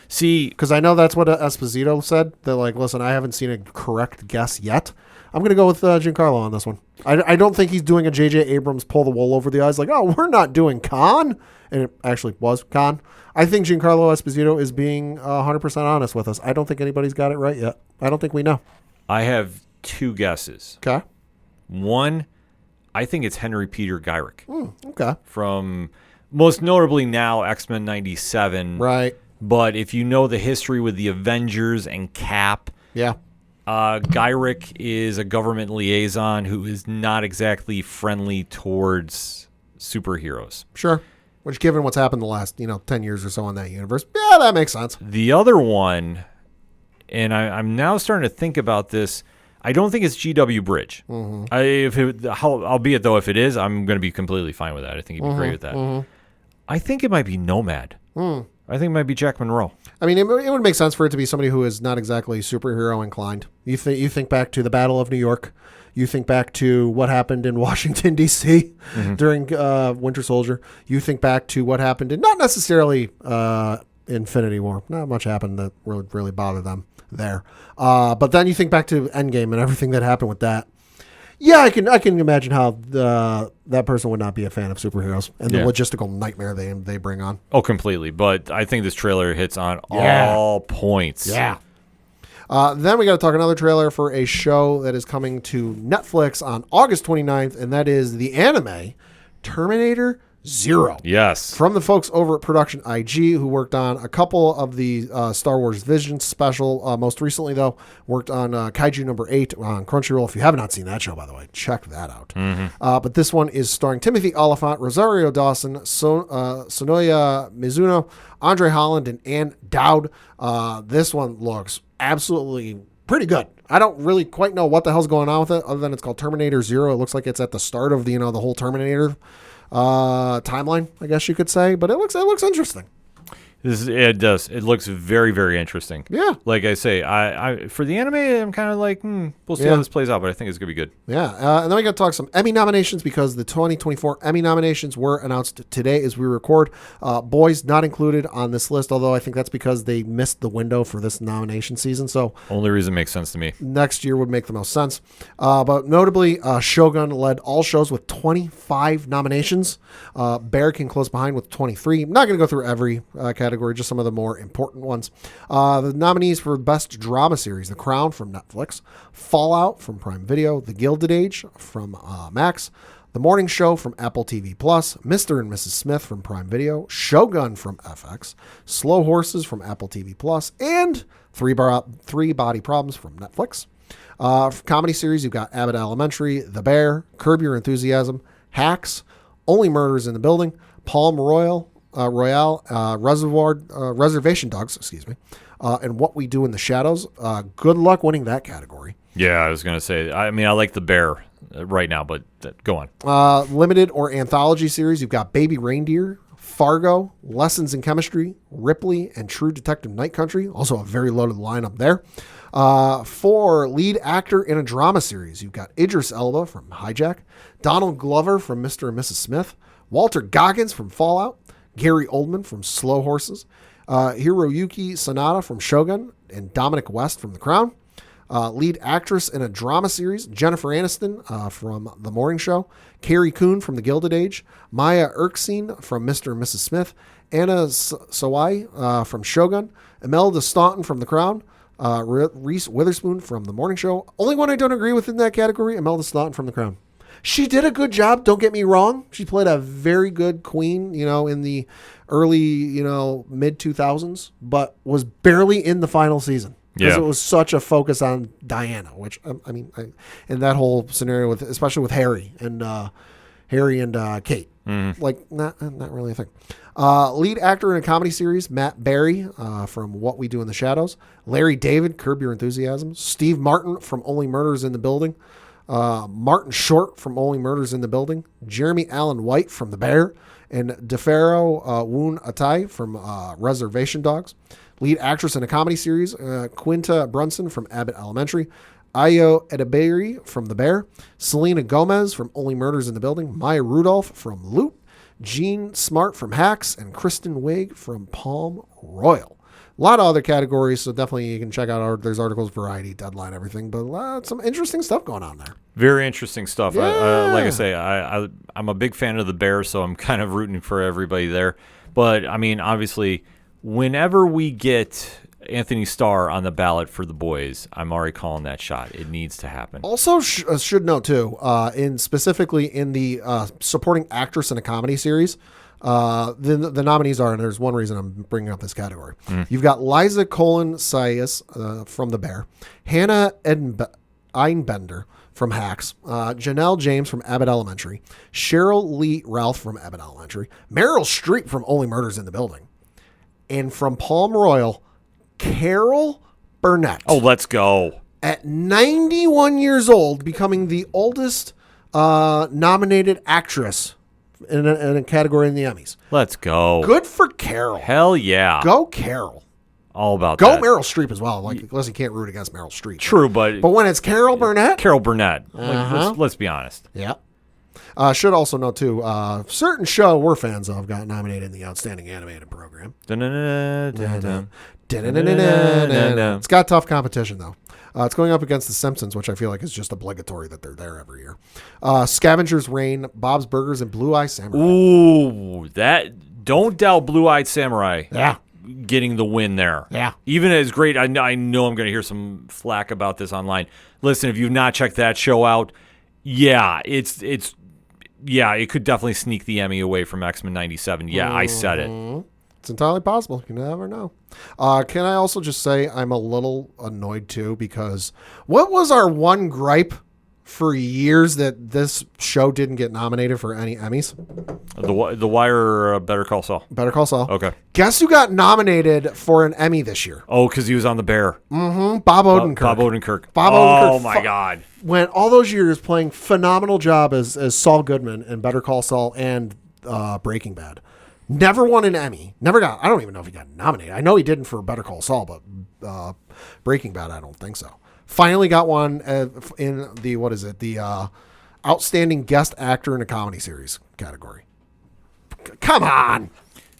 See, because I know that's what Esposito said. That like, listen, I haven't seen a correct guess yet. I'm going to go with Giancarlo on this one. I don't think he's doing a J.J. Abrams pull the wool over the eyes like, oh, we're not doing Khan. And it actually was Khan. I think Giancarlo Esposito is being 100% honest with us. I don't think anybody's got it right yet. I don't think we know. I have two guesses. Okay. One, I think it's Henry Peter Gyrick. Okay. From most notably now X-Men 97. Right. But if you know the history with the Avengers and Cap, yeah, Gyrick is a government liaison who is not exactly friendly towards superheroes. Sure. Which, given what's happened the last 10 years or so in that universe, yeah, that makes sense. The other one, and I'm now starting to think about this, I don't think it's G.W. Bridge. Albeit, though, if it is, I'm going to be completely fine with that. I think he'd be great with that. I think it might be Nomad. I think it might be Jack Monroe. I mean, it would make sense for it to be somebody who is not exactly superhero inclined. You think back to the Battle of New York. You think back to what happened in Washington, D.C. During Winter Soldier. You think back to what happened in not necessarily Infinity War. Not much happened that really bothered them there. But then you think back to Endgame and everything that happened with that. Yeah, I can imagine how that person would not be a fan of superheroes and the logistical nightmare they bring on. Oh, completely. But I think this trailer hits on all points. Yeah. Then we got to talk another trailer for a show that is coming to Netflix on August 29th, and that is the anime Terminator Zero. Yes. From the folks over at Production IG, who worked on a couple of the Star Wars Visions special. Most recently, though, worked on Kaiju number 8 on Crunchyroll. If you have not seen that show, by the way, check that out. But this one is starring Timothy Oliphant, Rosario Dawson, Sonoya Mizuno, Andre Holland, and Ann Dowd. This one looks absolutely pretty good. I don't really quite know what the hell's going on with it, other than it's called Terminator Zero. It looks like it's at the start of the whole Terminator timeline, I guess you could say, but it looks interesting. It does. It looks very, very interesting. Yeah. Like I say, I for the anime, I'm kind of like, we'll see how this plays out, but I think it's going to be good. Yeah. And then we got to talk some Emmy nominations because the 2024 Emmy nominations were announced today as we record. Boys not included on this list, although I think that's because they missed the window for this nomination season. So Only reason makes sense to me. next year would make the most sense. But notably, Shogun led all shows with 25 nominations. Bear came close behind with 23. I'm not going to go through every category, just some of the more important ones. The nominees for Best Drama Series: The Crown from Netflix, Fallout from Prime Video, The Gilded Age from Max, The Morning Show from Apple TV+, Mr. and Mrs. Smith from Prime Video, Shogun from FX, Slow Horses from Apple TV+, and Three Body Problems from Netflix. For comedy series, you've got Abbott Elementary, The Bear, Curb Your Enthusiasm, Hacks, Only Murders in the Building, Palm Royale, Reservation Dogs, and What We Do in the Shadows. Good luck winning that category. Yeah, I was going to say, I mean, I like The Bear right now, but go on. Limited or anthology series, you've got Baby Reindeer, Fargo, Lessons in Chemistry, Ripley, and True Detective Night Country. Also a very loaded lineup there. For lead actor in a drama series, you've got Idris Elba from Hijack, Donald Glover from Mr. and Mrs. Smith, Walter Goggins from Fallout, Gary Oldman from Slow Horses, Hiroyuki Sanada from Shogun, and Dominic West from The Crown. Lead actress in a drama series, Jennifer Aniston from The Morning Show, Carrie Coon from The Gilded Age, Maya Erskine from Mr. and Mrs. Smith, Anna Sawai from Shogun, Imelda Staunton from The Crown, Reese Witherspoon from The Morning Show. Only one I don't agree with in that category, Imelda Staunton from The Crown. She did a good job, don't get me wrong. She played a very good queen, in the early, mid 2000s, but was barely in the final season. Because it was such a focus on Diana, which, and that whole scenario especially with Harry and Kate, like not really a thing. Lead actor in a comedy series, Matt Berry from What We Do in the Shadows, Larry David, Curb Your Enthusiasm, Steve Martin from Only Murders in the Building, Martin Short from Only Murders in the Building, Jeremy Allen White from The Bear, and DeFaro Woon Atai from Reservation Dogs. Lead actress in a comedy series, Quinta Brunson from Abbott Elementary, Ayo Edebiri from The Bear, Selena Gomez from Only Murders in the Building, Maya Rudolph from Loot, Jean Smart from Hacks, and Kristen Wiig from Palm Royal. A lot of other categories, so definitely you can check out there's articles, Variety, Deadline, everything, but some interesting stuff going on there. Very interesting stuff. Yeah. Like I say, I'm a big fan of The Bear, so I'm kind of rooting for everybody there. But, I mean, obviously, whenever we get Anthony Starr on the ballot for The Boys, I'm already calling that shot. It needs to happen. Also, should note, too, specifically in the supporting actress in a comedy series, the nominees are, and there's one reason I'm bringing up this category. You've got Liza Colin-Sayas from The Bear, Hannah Einbender from Hacks, Janelle James from Abbott Elementary, Cheryl Lee Ralph from Abbott Elementary, Meryl Streep from Only Murders in the Building, and from Palm Royal, Carol Burnett. Oh, let's go. At 91 years old, becoming the oldest nominated actress in a category in the Emmys. Let's go. Good for Carol. Hell yeah. Go Carol. All about Go that. Meryl Streep as well. Like, unless you can't root against Meryl Streep. True, but when it's Carol Burnett. Carol Burnett. Like, let's be honest. Yeah. Should also note, too, certain show we're fans of got nominated in the Outstanding Animated Program. It's got tough competition, though. It's going up against The Simpsons, which I feel like is just obligatory that they're there every year. Scavenger's Reign, Bob's Burgers, and Blue Eye Samurai. Ooh, don't doubt Blue Eyed Samurai. Yeah. Getting the win there. Yeah. Even as great, I know I'm going to hear some flack about this online. Listen, if you've not checked that show out, it could definitely sneak the Emmy away from X-Men 97. Yeah, I said it. It's entirely possible. You never know. Can I also just say I'm a little annoyed, too, because what was our one gripe for years that this show didn't get nominated for any Emmys? The Wire or Better Call Saul? Better Call Saul. Okay. Guess who got nominated for an Emmy this year? Oh, because he was on The Bear. Mm-hmm. Bob Odenkirk. Bob Odenkirk. Oh, my God. Went all those years playing phenomenal job as Saul Goodman in Better Call Saul and Breaking Bad. Never won an Emmy. Never got. I don't even know if he got nominated. I know he didn't for Better Call Saul, but Breaking Bad, I don't think so. Finally got one in the the outstanding guest actor in a comedy series category. Come on,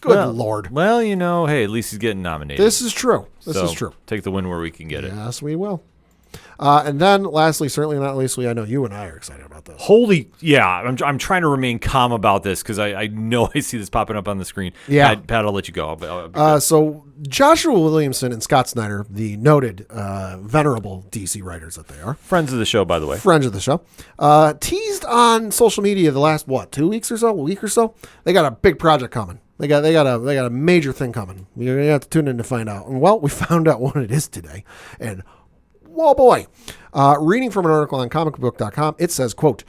good Lord. Well, hey, at least he's getting nominated. This is true. This is true. Take the win where we can get it. Yes, we will. And then, lastly, certainly not leastly, I know you and I are excited about this. I'm trying to remain calm about this because I know I see this popping up on the screen. Yeah. Pat, I'll let you go. I'll be good. So Joshua Williamson and Scott Snyder, the noted, venerable DC writers that they are. Friends of the show, by the way. Friends of the show. Teased on social media the last, 2 weeks or so? A week or so? They got a big project coming. They got a major thing coming. You're going to have to tune in to find out. And, we found out what it is today. And whoa, boy. Reading from an article on comicbook.com, it says, quote,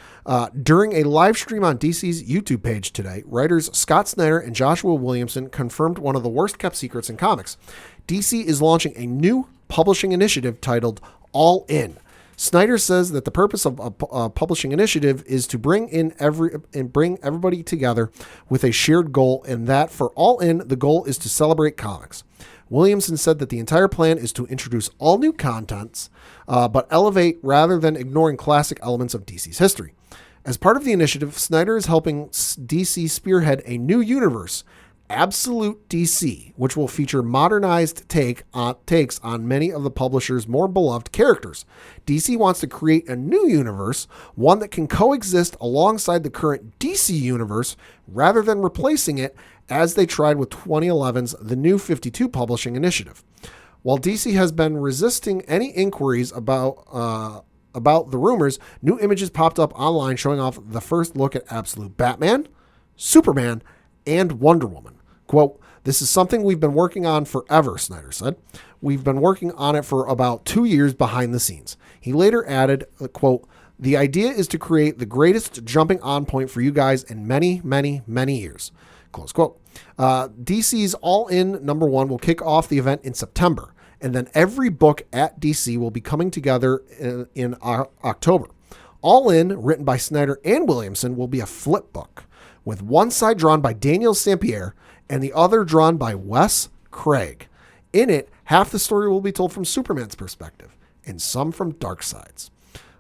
during a live stream on DC's YouTube page today, writers Scott Snyder and Joshua Williamson confirmed one of the worst kept secrets in comics. DC is launching a new publishing initiative titled All In. Snyder says that the purpose of a publishing initiative is to bring everybody together with a shared goal, and that for All In, the goal is to celebrate comics. Williamson said that the entire plan is to introduce all new contents, but elevate rather than ignoring classic elements of DC's history. As part of the initiative, Snyder is helping DC spearhead a new universe, Absolute DC, which will feature modernized takes on many of the publisher's more beloved characters. DC wants to create a new universe, one that can coexist alongside the current DC universe rather than replacing it, as they tried with 2011's The New 52 Publishing Initiative. While DC has been resisting any inquiries about the rumors, new images popped up online showing off the first look at Absolute Batman, Superman, and Wonder Woman. Quote, this is something we've been working on forever, Snyder said. We've been working on it for about 2 years behind the scenes. He later added, quote, the idea is to create the greatest jumping on point for you guys in many, many, many years. Close quote. DC's All In #1 will kick off the event in September, and then every book at DC will be coming together in October. All In, written by Snyder and Williamson, will be a flip book, with one side drawn by Daniel Sampierre and the other drawn by Wes Craig. In it, half the story will be told from Superman's perspective, and some from Darkseid's.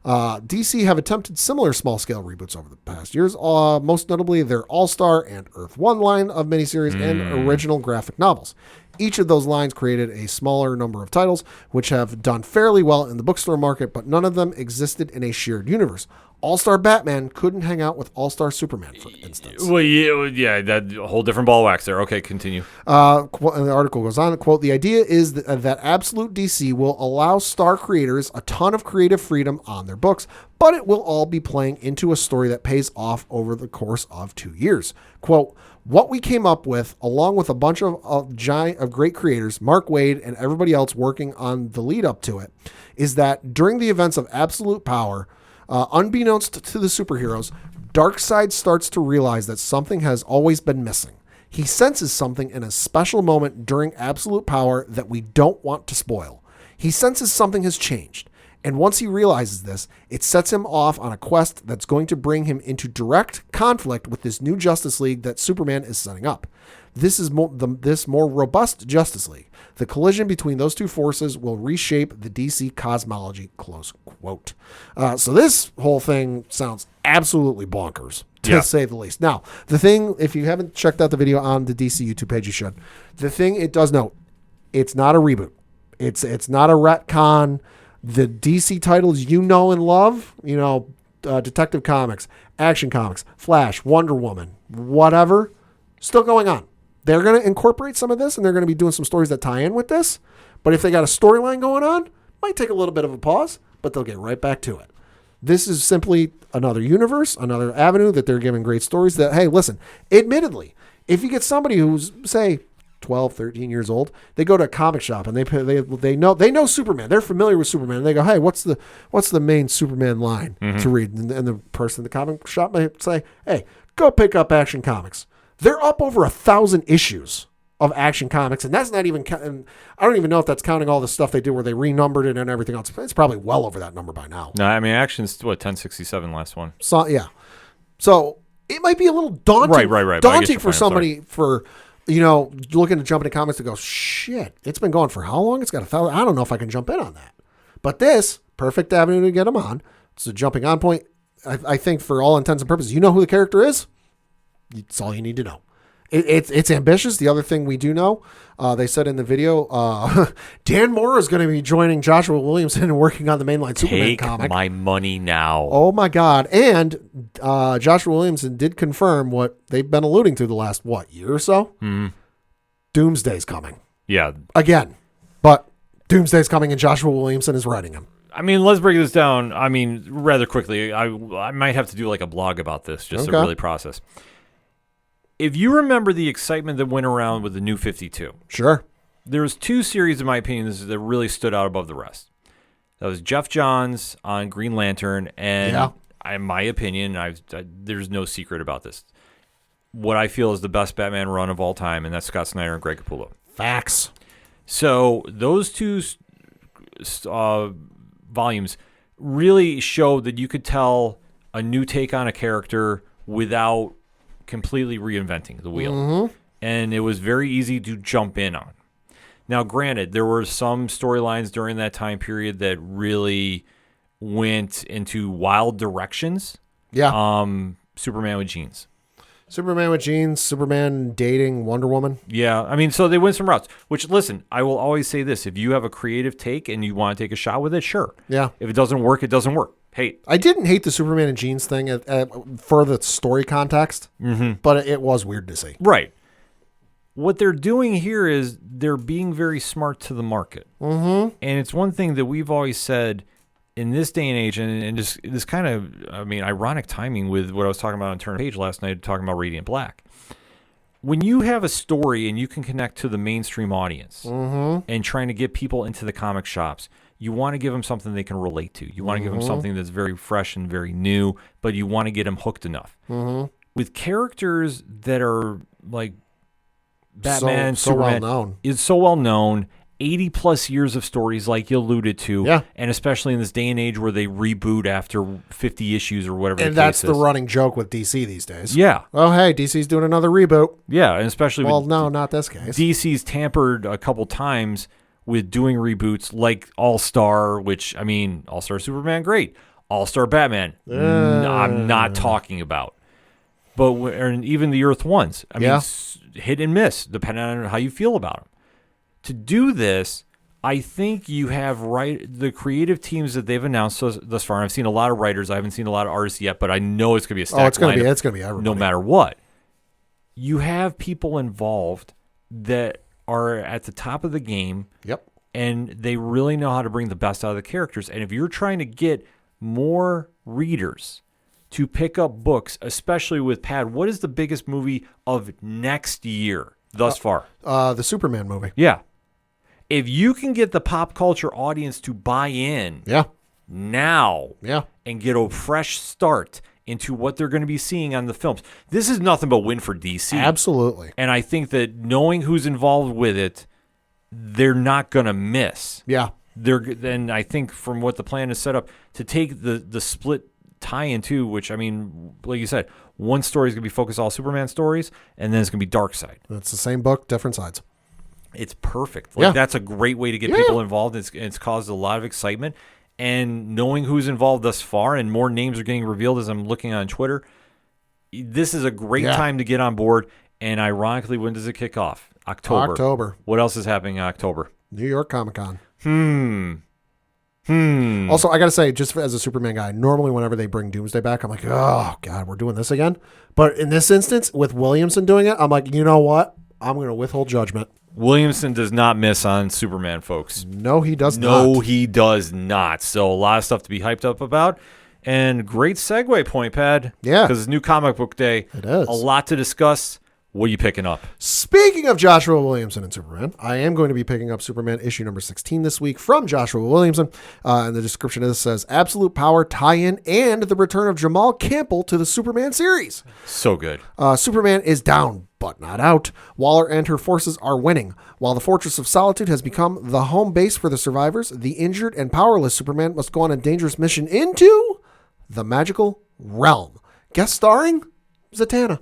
DC have attempted similar small-scale reboots over the past years, most notably their All-Star and Earth 1 line of miniseries and original graphic novels. Each of those lines created a smaller number of titles, which have done fairly well in the bookstore market, but none of them existed in a shared universe. All-Star Batman couldn't hang out with All-Star Superman, for instance. Well, yeah, that a whole different ball of wax there. Okay, continue. And the article goes on, quote, the idea is that Absolute DC will allow star creators a ton of creative freedom on their books, but it will all be playing into a story that pays off over the course of 2 years. Quote, what we came up with, along with a bunch of great creators, Mark Waid and everybody else working on the lead up to it, is that during the events of Absolute Power, unbeknownst to the superheroes, Darkseid starts to realize that something has always been missing. He senses something in a special moment during Absolute Power that we don't want to spoil. He senses something has changed. And once he realizes this, it sets him off on a quest that's going to bring him into direct conflict with this new Justice League that Superman is setting up. This more robust Justice League. The collision between those two forces will reshape the DC cosmology, close quote. So this whole thing sounds absolutely bonkers, to say the least. Now, the thing, if you haven't checked out the video on the DC YouTube page, you should. The thing it does note, it's not a reboot. It's not a retcon. The DC titles you know and love, Detective Comics, Action Comics, Flash, Wonder Woman, whatever, still going on. They're going to incorporate some of this, and they're going to be doing some stories that tie in with this. But if they got a storyline going on, might take a little bit of a pause, but they'll get right back to it. This is simply another universe, another avenue that they're giving great stories that, hey, listen, admittedly, if you get somebody who's, say, 12, 13 years old, they go to a comic shop and they know Superman. They're familiar with Superman. And they go, hey, what's the main Superman line to read? And the person in the comic shop might say, hey, go pick up Action Comics. They're up over 1,000 issues of Action Comics, and that's not even. And I don't even know if that's counting all the stuff they did where they renumbered it and everything else. It's probably well over that number by now. No, I mean Action's 1067 last one. So yeah, so it might be a little daunting. Right. I get Daunting your for point, somebody looking to jump into comics to go, shit, it's been going for how long? It's got 1,000. I don't know if I can jump in on that. But this, perfect avenue to get them on. It's a jumping on point. I think for all intents and purposes, you know who the character is. It's all you need to know. It's ambitious. The other thing we do know, they said in the video, Dan Moore is going to be joining Joshua Williamson and working on the mainline Superman comic. Take my money now. Oh my God. And Joshua Williamson did confirm what they've been alluding to the last, year or so? Mm. Doomsday's coming. Yeah. Again. But Doomsday's coming and Joshua Williamson is writing him. I mean, let's break this down. I mean, rather quickly. I might have to do like a blog about this just to really process. If you remember the excitement that went around with the New 52. Sure. There was 2 series, in my opinion, that really stood out above the rest. That was Jeff Johns on Green Lantern, and in my opinion, there's no secret about this. What I feel is the best Batman run of all time, and that's Scott Snyder and Greg Capullo. Facts. So those 2 volumes really showed that you could tell a new take on a character without completely reinventing the wheel. Mm-hmm. And it was very easy to jump in on. Now, granted, there were some storylines during that time period that really went into wild directions. Yeah. Superman with jeans. Superman with jeans, Superman dating Wonder Woman. Yeah, I mean, so they went some routes, which, listen, I will always say this. If you have a creative take and you want to take a shot with it, sure. Yeah. If it doesn't work, it doesn't work. Hey, I didn't hate the Superman and jeans thing for the story context, but it was weird to see. Right. What they're doing here is they're being very smart to the market. Mm-hmm. And it's one thing that we've always said in this day and age, and just this kind of, ironic timing with what I was talking about on Turn of Page last night, talking about Radiant Black. When you have a story and you can connect to the mainstream audience and trying to get people into the comic shops, you want to give them something they can relate to. You want to give them something that's very fresh and very new, but you want to get them hooked enough. Mm-hmm. With characters that are like Batman, Superman, is so well known, 80 plus years of stories like you alluded to, and especially in this day and age where they reboot after 50 issues or whatever. And that's the running joke with DC these days. Yeah. Oh, hey, DC's doing another reboot. Yeah, and especially no, not this case. DC's tampered a couple times with doing reboots like All-Star, which, All-Star Superman, great. All-Star Batman, I'm not talking about. But and even the Earth ones, hit and miss, depending on how you feel about them. To do this, I think you have the creative teams that they've announced thus far. I've seen a lot of writers. I haven't seen a lot of artists yet, but I know it's going to be a stacked lineup. It's going to be everybody. No matter what. You have people involved that are at the top of the game. Yep. And they really know how to bring the best out of the characters. And if you're trying to get more readers to pick up books, especially with Pad, what is the biggest movie of next year thus far? The Superman movie. Yeah. If you can get the pop culture audience to buy in now and get a fresh start into what they're going to be seeing on the films, this is nothing but win for DC. Absolutely. And I think that knowing who's involved with it, they're not going to miss. Yeah. Then I think from what the plan is set up, to take the split tie-in too, which, like you said, one story is going to be focused all Superman stories, and then it's going to be Darkseid. It's the same book, different sides. It's perfect. That's a great way to get people involved. It's caused a lot of excitement. And knowing who's involved thus far, and more names are getting revealed as I'm looking on Twitter, this is a great time to get on board. And ironically, when does it kick off? October. What else is happening in October? New York Comic-Con. Also, I got to say, just as a Superman guy, normally whenever they bring Doomsday back, I'm like, oh, God, we're doing this again. But in this instance, with Williamson doing it, I'm like, you know what? I'm going to withhold judgment. Williamson does not miss on Superman, folks. No, he does not. No, he does not. So a lot of stuff to be hyped up about. And great segue point, Pad. Yeah. Because it's new comic book day. It is. A lot to discuss. What are you picking up? Speaking of Joshua Williamson and Superman, I am going to be picking up Superman issue number 16 this week from Joshua Williamson. And the description of this says, absolute power tie-in and the return of Jamal Campbell to the Superman series. So good. Superman is down, but not out. Waller and her forces are winning. While the Fortress of Solitude has become the home base for the survivors, the injured and powerless Superman must go on a dangerous mission into the magical realm. Guest starring Zatanna.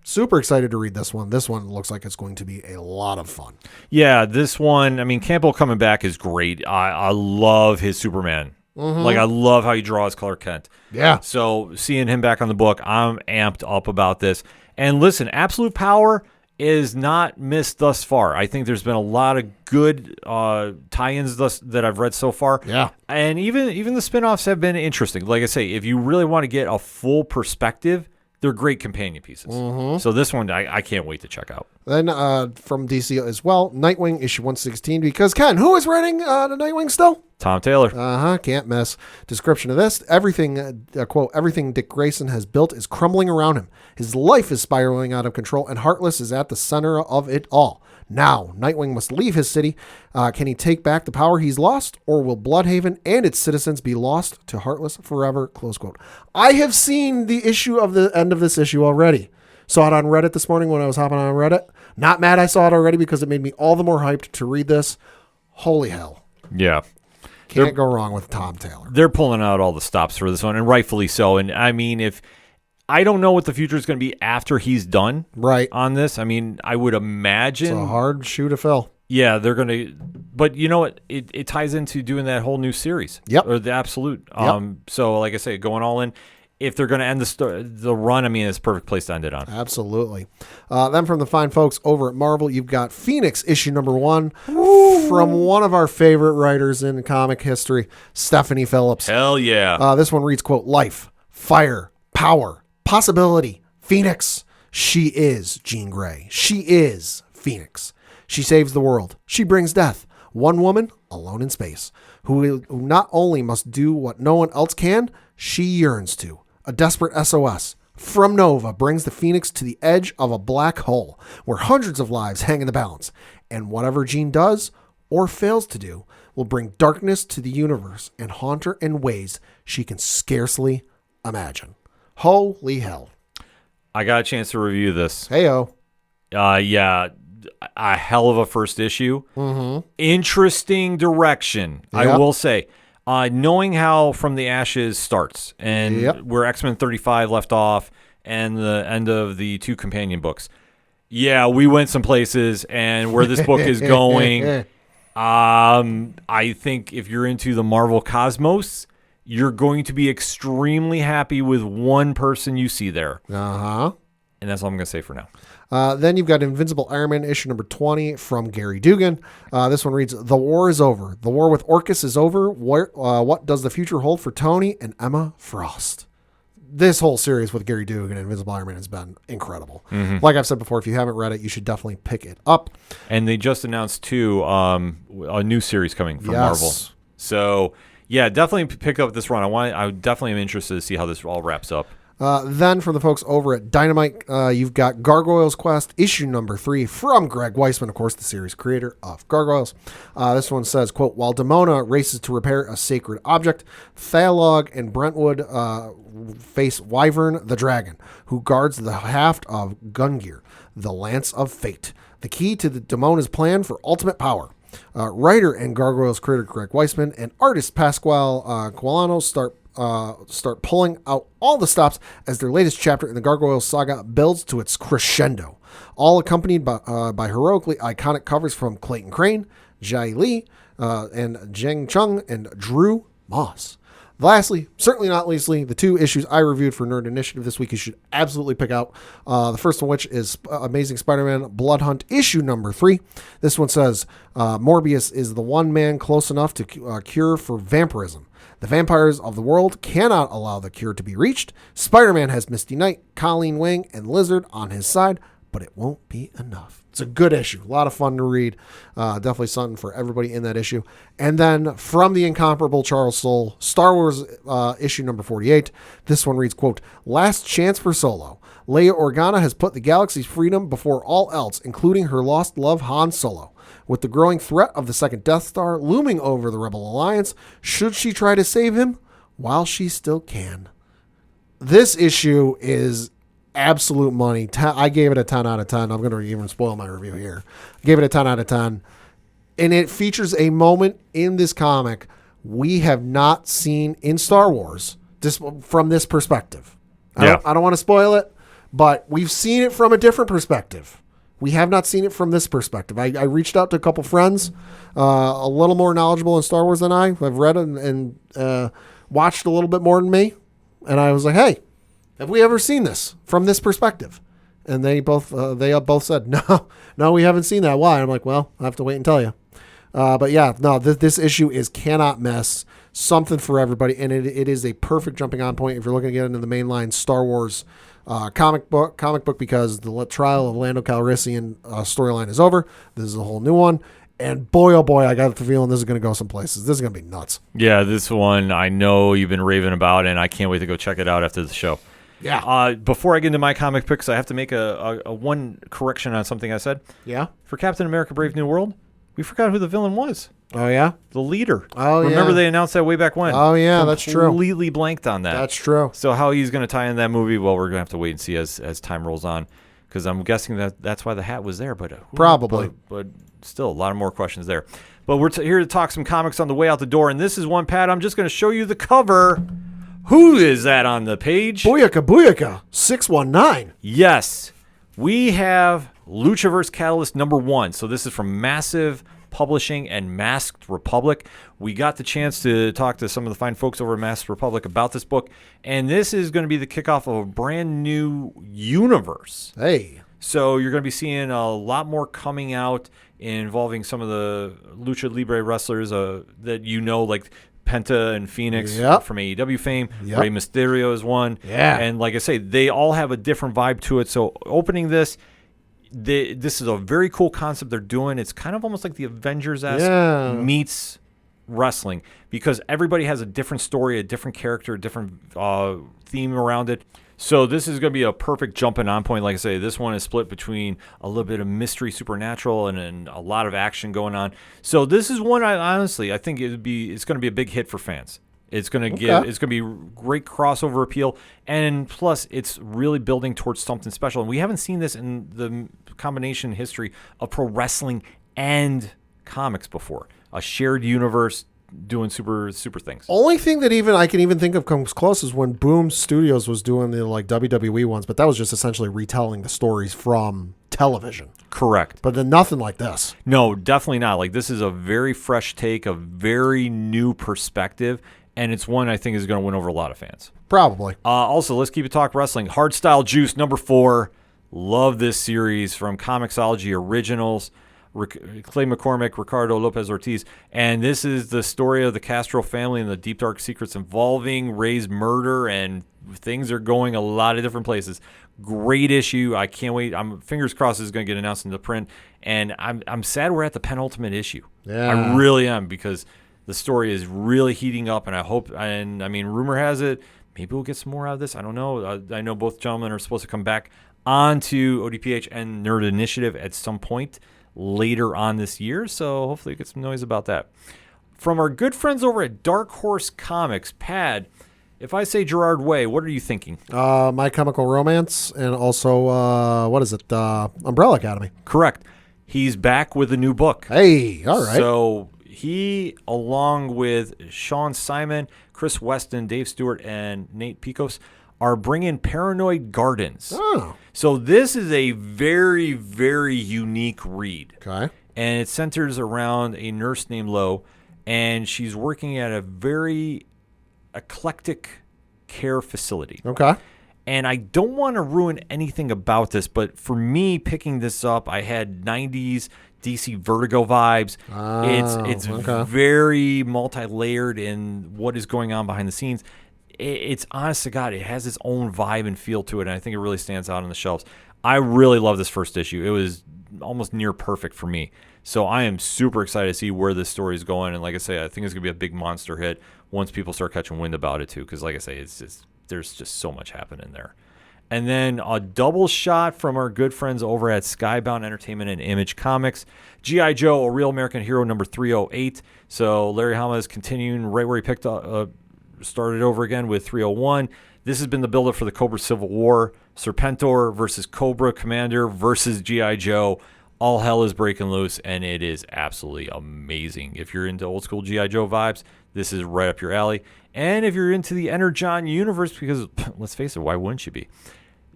Super excited to read this one. This one looks like it's going to be a lot of fun. Yeah, this one, I mean, Campbell coming back is great. I love his Superman. Like, I love how he draws Clark Kent. Yeah. So seeing him back on the book, I'm amped up about this. And listen, Absolute Power is not missed thus far. I think there's been a lot of good tie-ins that I've read so far. Yeah. And even the spinoffs have been interesting. Like I say, if you really want to get a full perspective, they're great companion pieces. So this one, I can't wait to check out. Then from DC as well, Nightwing issue 116. Because Ken, who is writing the Nightwing still? Tom Taylor. Can't miss. Description of this: everything, quote, everything Dick Grayson has built is crumbling around him. His life is spiraling out of control, and Heartless is at the center of it all. Now, Nightwing must leave his city. Can he take back the power he's lost, or will Bloodhaven and its citizens be lost to Heartless forever? Close quote. I have seen the issue of the end of this issue already. Saw it on Reddit this morning when I was hopping on Reddit. Not mad I saw it already because it made me all the more hyped to read this. Holy hell. Yeah. Can't go wrong with Tom Taylor. They're pulling out all the stops for this one, and rightfully so. And I mean, if I don't know what the future is going to be after he's done on this. I mean, I would imagine it's a hard shoe to fill. Yeah, they're going to, but you know what? It ties into doing that whole new series. Yep. Or the Absolute. Yep. So like I say, going all in. If they're going to end the run, I mean, it's a perfect place to end it on. Absolutely. Then from the fine folks over at Marvel, you've got Phoenix issue number 1 from one of our favorite writers in comic history, Stephanie Phillips. Hell yeah. This one reads, quote, life, fire, power, possibility, Phoenix. She is Jean Grey. She is Phoenix. She saves the world. She brings death. One woman alone in space who not only must do what no one else can, she yearns to. A desperate SOS from Nova brings the Phoenix to the edge of a black hole where hundreds of lives hang in the balance. And whatever Jean does or fails to do will bring darkness to the universe and haunt her in ways she can scarcely imagine. Holy hell. I got a chance to review this. Heyo. Yeah, a hell of a first issue. Interesting direction, Yep. I will say. Knowing how From the Ashes starts and where X-Men 35 left off and the end of the 2 companion books. Yeah, we went some places, and where this book is going, I think if you're into the Marvel cosmos, you're going to be extremely happy with one person you see there. And that's all I'm going to say for now. Then you've got Invincible Iron Man issue number 20 from Gary Dugan. This one reads, the war is over. The war with Orcus is over. What does the future hold for Tony and Emma Frost? This whole series with Gary Dugan and Invincible Iron Man has been incredible. Like I've said before, if you haven't read it, you should definitely pick it up. And they just announced, too, a new series coming from Marvel. So, yeah, definitely pick up this run. I definitely am interested to see how this all wraps up. Then from the folks over at Dynamite, you've got Gargoyles Quest, issue number 3 from Greg Weisman, of course, the series creator of Gargoyles. This one says, quote, while Demona races to repair a sacred object, Thalog and Brentwood face Wyvern the Dragon, who guards the haft of Gungear, the Lance of Fate, the key to the Demona's plan for ultimate power. Writer and Gargoyles creator Greg Weisman and artist Pasquale Quilano start pulling out all the stops as their latest chapter in the Gargoyles saga builds to its crescendo, all accompanied by heroically iconic covers from Clayton Crane, Jai Lee, and Zheng Chung and Drew Moss. Lastly, certainly not leastly, the 2 issues I reviewed for Nerd Initiative this week you should absolutely pick out. The first one, which is Amazing Spider-Man Blood Hunt issue number 3. This one says, Morbius is the one man close enough to cure for vampirism. The vampires of the world cannot allow the cure to be reached. Spider-Man has Misty Knight, Colleen Wing, and Lizard on his side, but it won't be enough. It's a good issue. A lot of fun to read. Definitely something for everybody in that issue. And then from the incomparable Charles Soule, Star Wars issue number 48. This one reads, quote, last chance for Solo. Leia Organa has put the galaxy's freedom before all else, including her lost love Han Solo. With the growing threat of the second Death Star looming over the Rebel Alliance, should she try to save him while she still can? This issue is absolute money. I gave it a 10 out of 10. I'm going to even spoil my review here. I gave it a 10 out of 10. And it features a moment in this comic we have not seen in Star Wars from this perspective. I don't want to spoil it, But we've seen it from a different perspective. We have not seen it from this perspective. I reached out to a couple friends, a little more knowledgeable in Star Wars than I. I've read and watched a little bit more than me. And I was like, hey, have we ever seen this from this perspective? And they both said, no, we haven't seen that. Why? I'm like, well, I have to wait and tell you. But yeah, no, this issue is cannot miss, something for everybody. And it is a perfect jumping on point if you're looking to get into the mainline Star Wars comic book, because the trial of Lando Calrissian storyline is over. This is a whole new one. And boy, oh boy, I got the feeling this is going to go some places. This is going to be nuts. Yeah, this one I know you've been raving about, and I can't wait to go check it out after the show. Yeah. Before I get into my comic picks, I have to make a one correction on something I said. Yeah. For Captain America Brave New World, we forgot who the villain was. Oh, yeah? The leader. Oh, yeah. Remember they announced that way back when? Oh, yeah, that's true. Completely blanked on that. That's true. So how he's going to tie in that movie, well, we're going to have to wait and see as time rolls on, because I'm guessing that's why the hat was there. But probably. But still, a lot of more questions there. But we're here to talk some comics on the way out the door, and this is one, Pat. I'm just going to show you the cover. Who is that on the page? Booyaka 619. Yes. We have Luchaverse Catalyst #1. So this is from Massive Publishing and Masked Republic. We got the chance to talk to some of the fine folks over at Masked Republic about this book, and this is going to be the kickoff of a brand new universe. Hey. So you're going to be seeing a lot more coming out involving some of the Lucha Libre wrestlers that you know, like Penta and Phoenix from AEW fame. Rey Mysterio is one. Yeah. And like I say, they all have a different vibe to it. So opening this is a very cool concept they're doing. It's kind of almost like the Avengers-esque meets wrestling, because everybody has a different story, a different character, a different theme around it. So this is going to be a perfect jumping on point. Like I say, this one is split between a little bit of mystery, supernatural, and a lot of action going on. So this is one I think it's going to be a big hit for fans. It's going to be great crossover appeal, and plus it's really building towards something special. And we haven't seen this in the combination history of pro wrestling and comics before. A shared universe doing super things. Only thing that I can even think of comes close is when Boom Studios was doing the like WWE ones, but that was just essentially retelling the stories from television. Correct. But then nothing like this. No, definitely not. Like, this is a very fresh take, a very new perspective, and it's one I think is going to win over a lot of fans. Probably. Also, let's keep it talk wrestling. Hardstyle Juice #4. Love this series from Comixology Originals. Clay McCormick, Ricardo Lopez Ortiz, and this is the story of the Castro family and the deep dark secrets involving Ray's murder, and things are going a lot of different places. Great issue. I can't wait. I'm fingers crossed it's going to get announced into print, and I'm sad we're at the penultimate issue. Yeah. I really am, because the story is really heating up, and I hope, and I mean, rumor has it, maybe we'll get some more out of this. I don't know. I know both gentlemen are supposed to come back onto ODPH and Nerd Initiative at some point later on this year, so hopefully we get some noise about that. From our good friends over at Dark Horse Comics, Pad, if I say Gerard Way, what are you thinking? My Chemical Romance, and also, what is it? Umbrella Academy. Correct. He's back with a new book. Hey, all right. So he, along with Sean Simon, Chris Weston, Dave Stewart, and Nate Picos, are bringing Paranoid Gardens. Oh. So this is a very, very unique read. Okay. And it centers around a nurse named Lo, and she's working at a very eclectic care facility. Okay. And I don't want to ruin anything about this, but for me, picking this up, I had 90s DC Vertigo vibes. It's very multi-layered in what is going on behind the scenes. It's honest to God, it has its own vibe and feel to it, and I think it really stands out on the shelves. I really love this first issue. It was almost near perfect for me. So I am super excited to see where this story is going. And like I say, I think it's going to be a big monster hit once people start catching wind about it too, because like I say, there's just so much happening there. And then a double shot from our good friends over at Skybound Entertainment and Image Comics. G.I. Joe, A Real American Hero #308. So Larry Hama is continuing right where he picked up. Started over again with 301. This has been the build-up for the Cobra Civil War. Serpentor versus Cobra Commander versus G.I. Joe. All hell is breaking loose, and it is absolutely amazing. If you're into old-school G.I. Joe vibes, this is right up your alley. And if you're into the Energon universe, because let's face it, why wouldn't you be?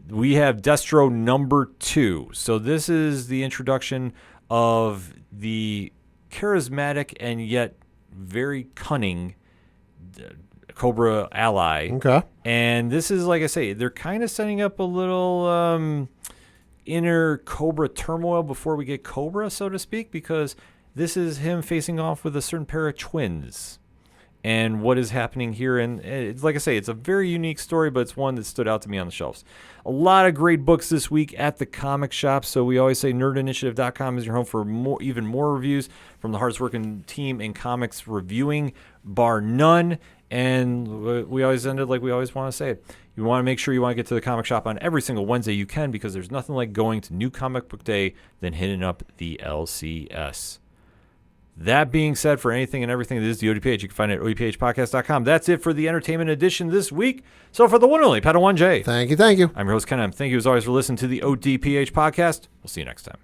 we have Destro number 2. So this is the introduction of the charismatic and yet very cunning Cobra ally. Okay. And this is, like I say, they're kind of setting up a little inner Cobra turmoil before we get Cobra, so to speak, because this is him facing off with a certain pair of twins. And what is happening here. And it's, like I say, it's a very unique story, but it's one that stood out to me on the shelves. A lot of great books this week at the comic shop. So we always say nerdinitiative.com is your home for even more reviews from the hardest working team in comics reviewing, bar none. And we always end it like we always want to say. You want to make sure you want to get to the comic shop on every single Wednesday you can, because there's nothing like going to New Comic Book Day than hitting up the LCS. That being said, for anything and everything that is the ODPH, you can find it at odphpodcast.com. That's it for the entertainment edition this week. So for the one and only Padawan J. Thank you. I'm your host, Ken. Thank you as always for listening to the ODPH podcast. We'll see you next time.